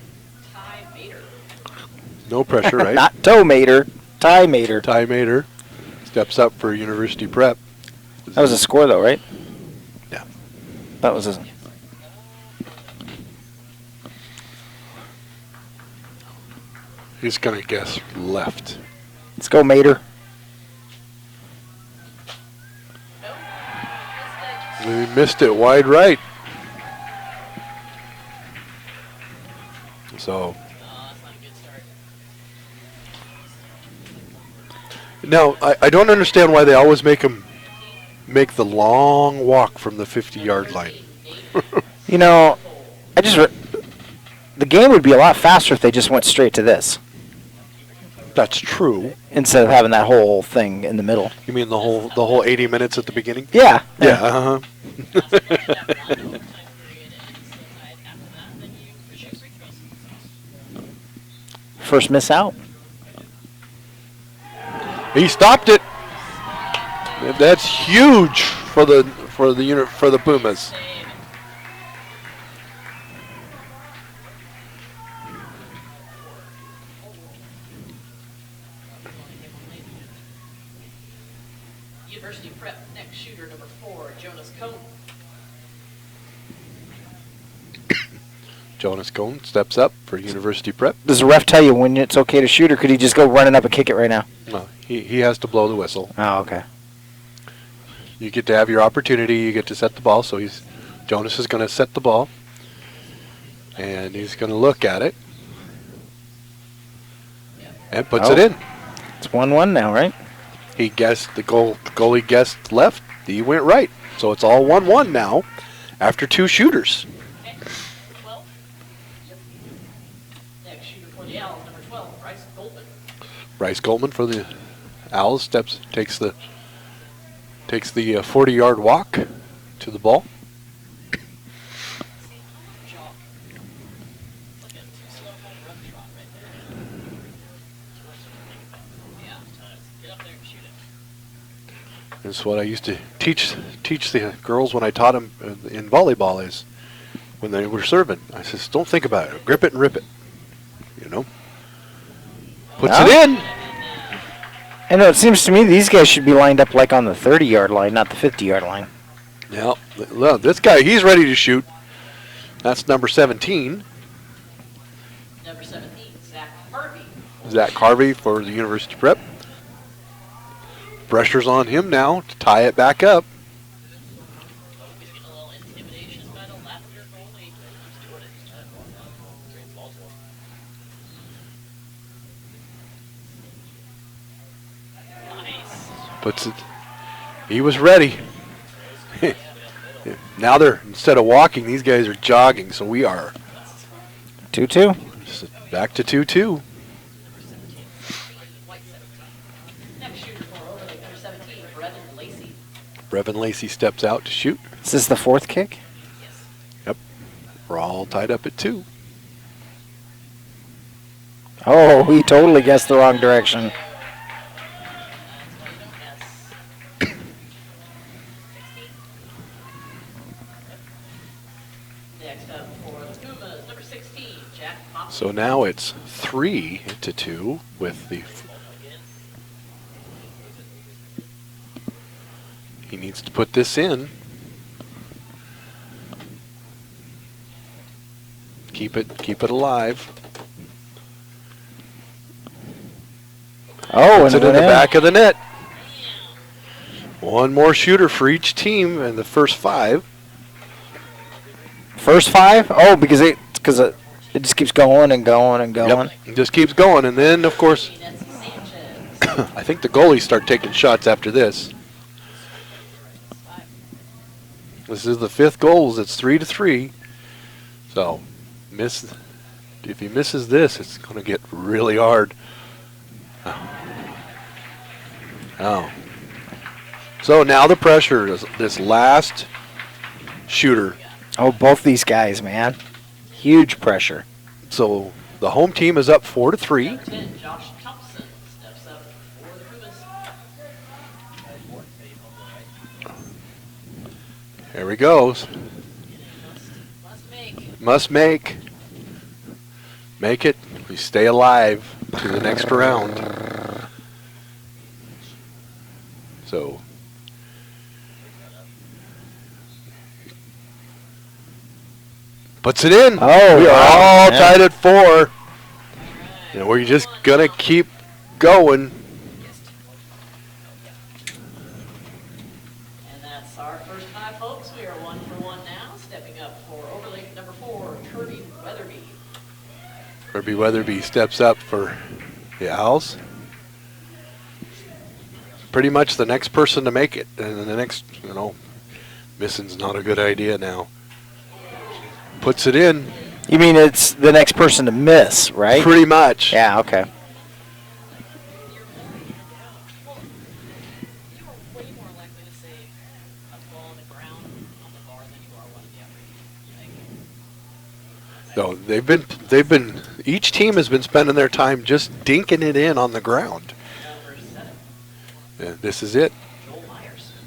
Ty Mater. No pressure, right? not Toe Mater, Tie Mater. Ty Mater steps up for University Prep. That was a score, though, right? Yeah. That was a... He's going to guess left. Let's go, Mater. He missed it wide right. So That's not a good start. now I don't understand why they always make him make the long walk from the 50-yard line. You know, the game would be a lot faster if they just went straight to this. That's true. instead of having that whole thing in the middle. You mean the whole 80 minutes at the beginning? Yeah. Yeah. Uh-huh. First miss out. He stopped it. That's huge for the Pumas. University Prep next shooter number 4, Jonas Cohn. Jonas Cohn steps up for University Prep. Does the ref tell you when it's okay to shoot, or could he just go running up and kick it right now? No, he has to blow the whistle. Oh, okay. You get to have your opportunity. You get to set the ball. So Jonas is going to set the ball, and he's going to look at it and puts it in. It's 1-1 now, right? He guessed the goalie guessed left. He went right. So it's all 1-1 now after 2 shooters. Okay, 12. Next shooter for the Owls, number 12, Bryce Goldman. Bryce Goldman for the Owls takes the 40-yard walk to the ball. That's what I used to teach the girls when I taught them in volleyball is when they were serving. I says, don't think about it. Grip it and rip it. You know? Puts it in. I know, it seems to me these guys should be lined up like on the 30-yard line, not the 50-yard line. Yeah. Look, this guy, he's ready to shoot. That's number 17. Number 17, Zach Harvey. Zach Harvey for the University Prep. Pressure's on him now to tie it back up. He's getting a little intimidation by the Lavender goalie. He's doing it. He's trying to walk out. Great ball to him. Nice. Puts it. He was ready. Now instead of walking, these guys are jogging. So we are 2-2. back to 2-2. Next shooter for Overlake, number 17, Brevin Lacey. Brevin Lacey steps out to shoot. Is this the 4th kick? Yes. Yep. We're all tied up at 2. Oh, he totally guessed the wrong direction. Next up for the Pumas, number 16, Jack Hopkins. So now it's 3-2 with the. He needs to put this in. Keep it alive. Oh, Puts and it in the went back of the net. One more shooter for each team in the first 5. First 5? Oh, because it just keeps going and going and going. Yep. It just keeps going, and then of course, Nancy Sanchez. I think the goalies start taking shots after this. This is the 5th goal. It's 3-3. So, if he misses this, it's going to get really hard. Oh. So now the pressure is this last shooter. Oh, both these guys, man. Huge pressure. So the home team is up 4-3. Number 10, Josh Thompson steps up for the Pumas. Here he goes. Must make. Make it. We stay alive to the next round. So. Puts it in. Oh, we are wow. all Yeah. tied at 4. And we're just going to keep going. And that's our first 5, folks. We are 1 for 1 now. Stepping up for Overlake, number 4, Kirby Weatherby. Kirby Weatherby steps up for the Owls. Pretty much the next person to make it. And the next, missing's not a good idea now. Puts it in. You mean it's the next person to miss, right? Pretty much. Yeah, okay. So they've been each team has been spending their time just dinking it in on the ground. And this is it.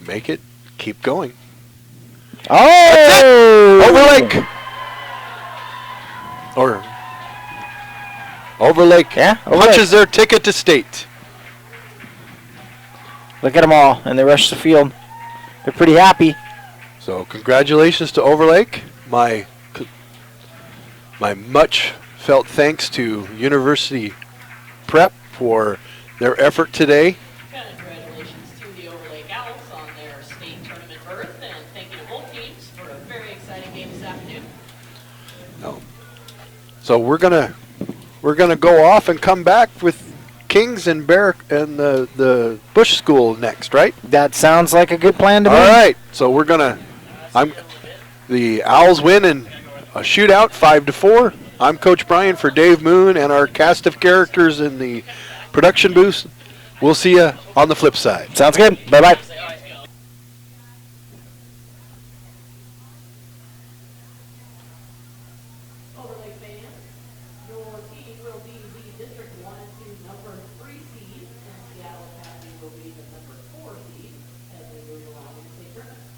Make it, keep going. Oh! Overlake. Or Overlake. Yeah, Punches their ticket to state. Look at them all, and they rush the field. They're pretty happy. So congratulations to Overlake. My much felt thanks to University Prep for their effort today. Congratulations to the Overlake Owls on their state tournament berth, and thank you to both teams for a very exciting game this afternoon. So we're gonna go off and come back with Kings and Bear and the Bush School next, right? That sounds like a good plan to me. All right. So the Owls win in a shootout 5-4. I'm Coach Brian for Dave Moon and our cast of characters in the production booth. We'll see you on the flip side. Sounds good. Bye-bye. Overlake fans, your team will be the District 1 and 2 number 3 seed, and Seattle Academy will be the number 4 seed as they move along in the state tournament.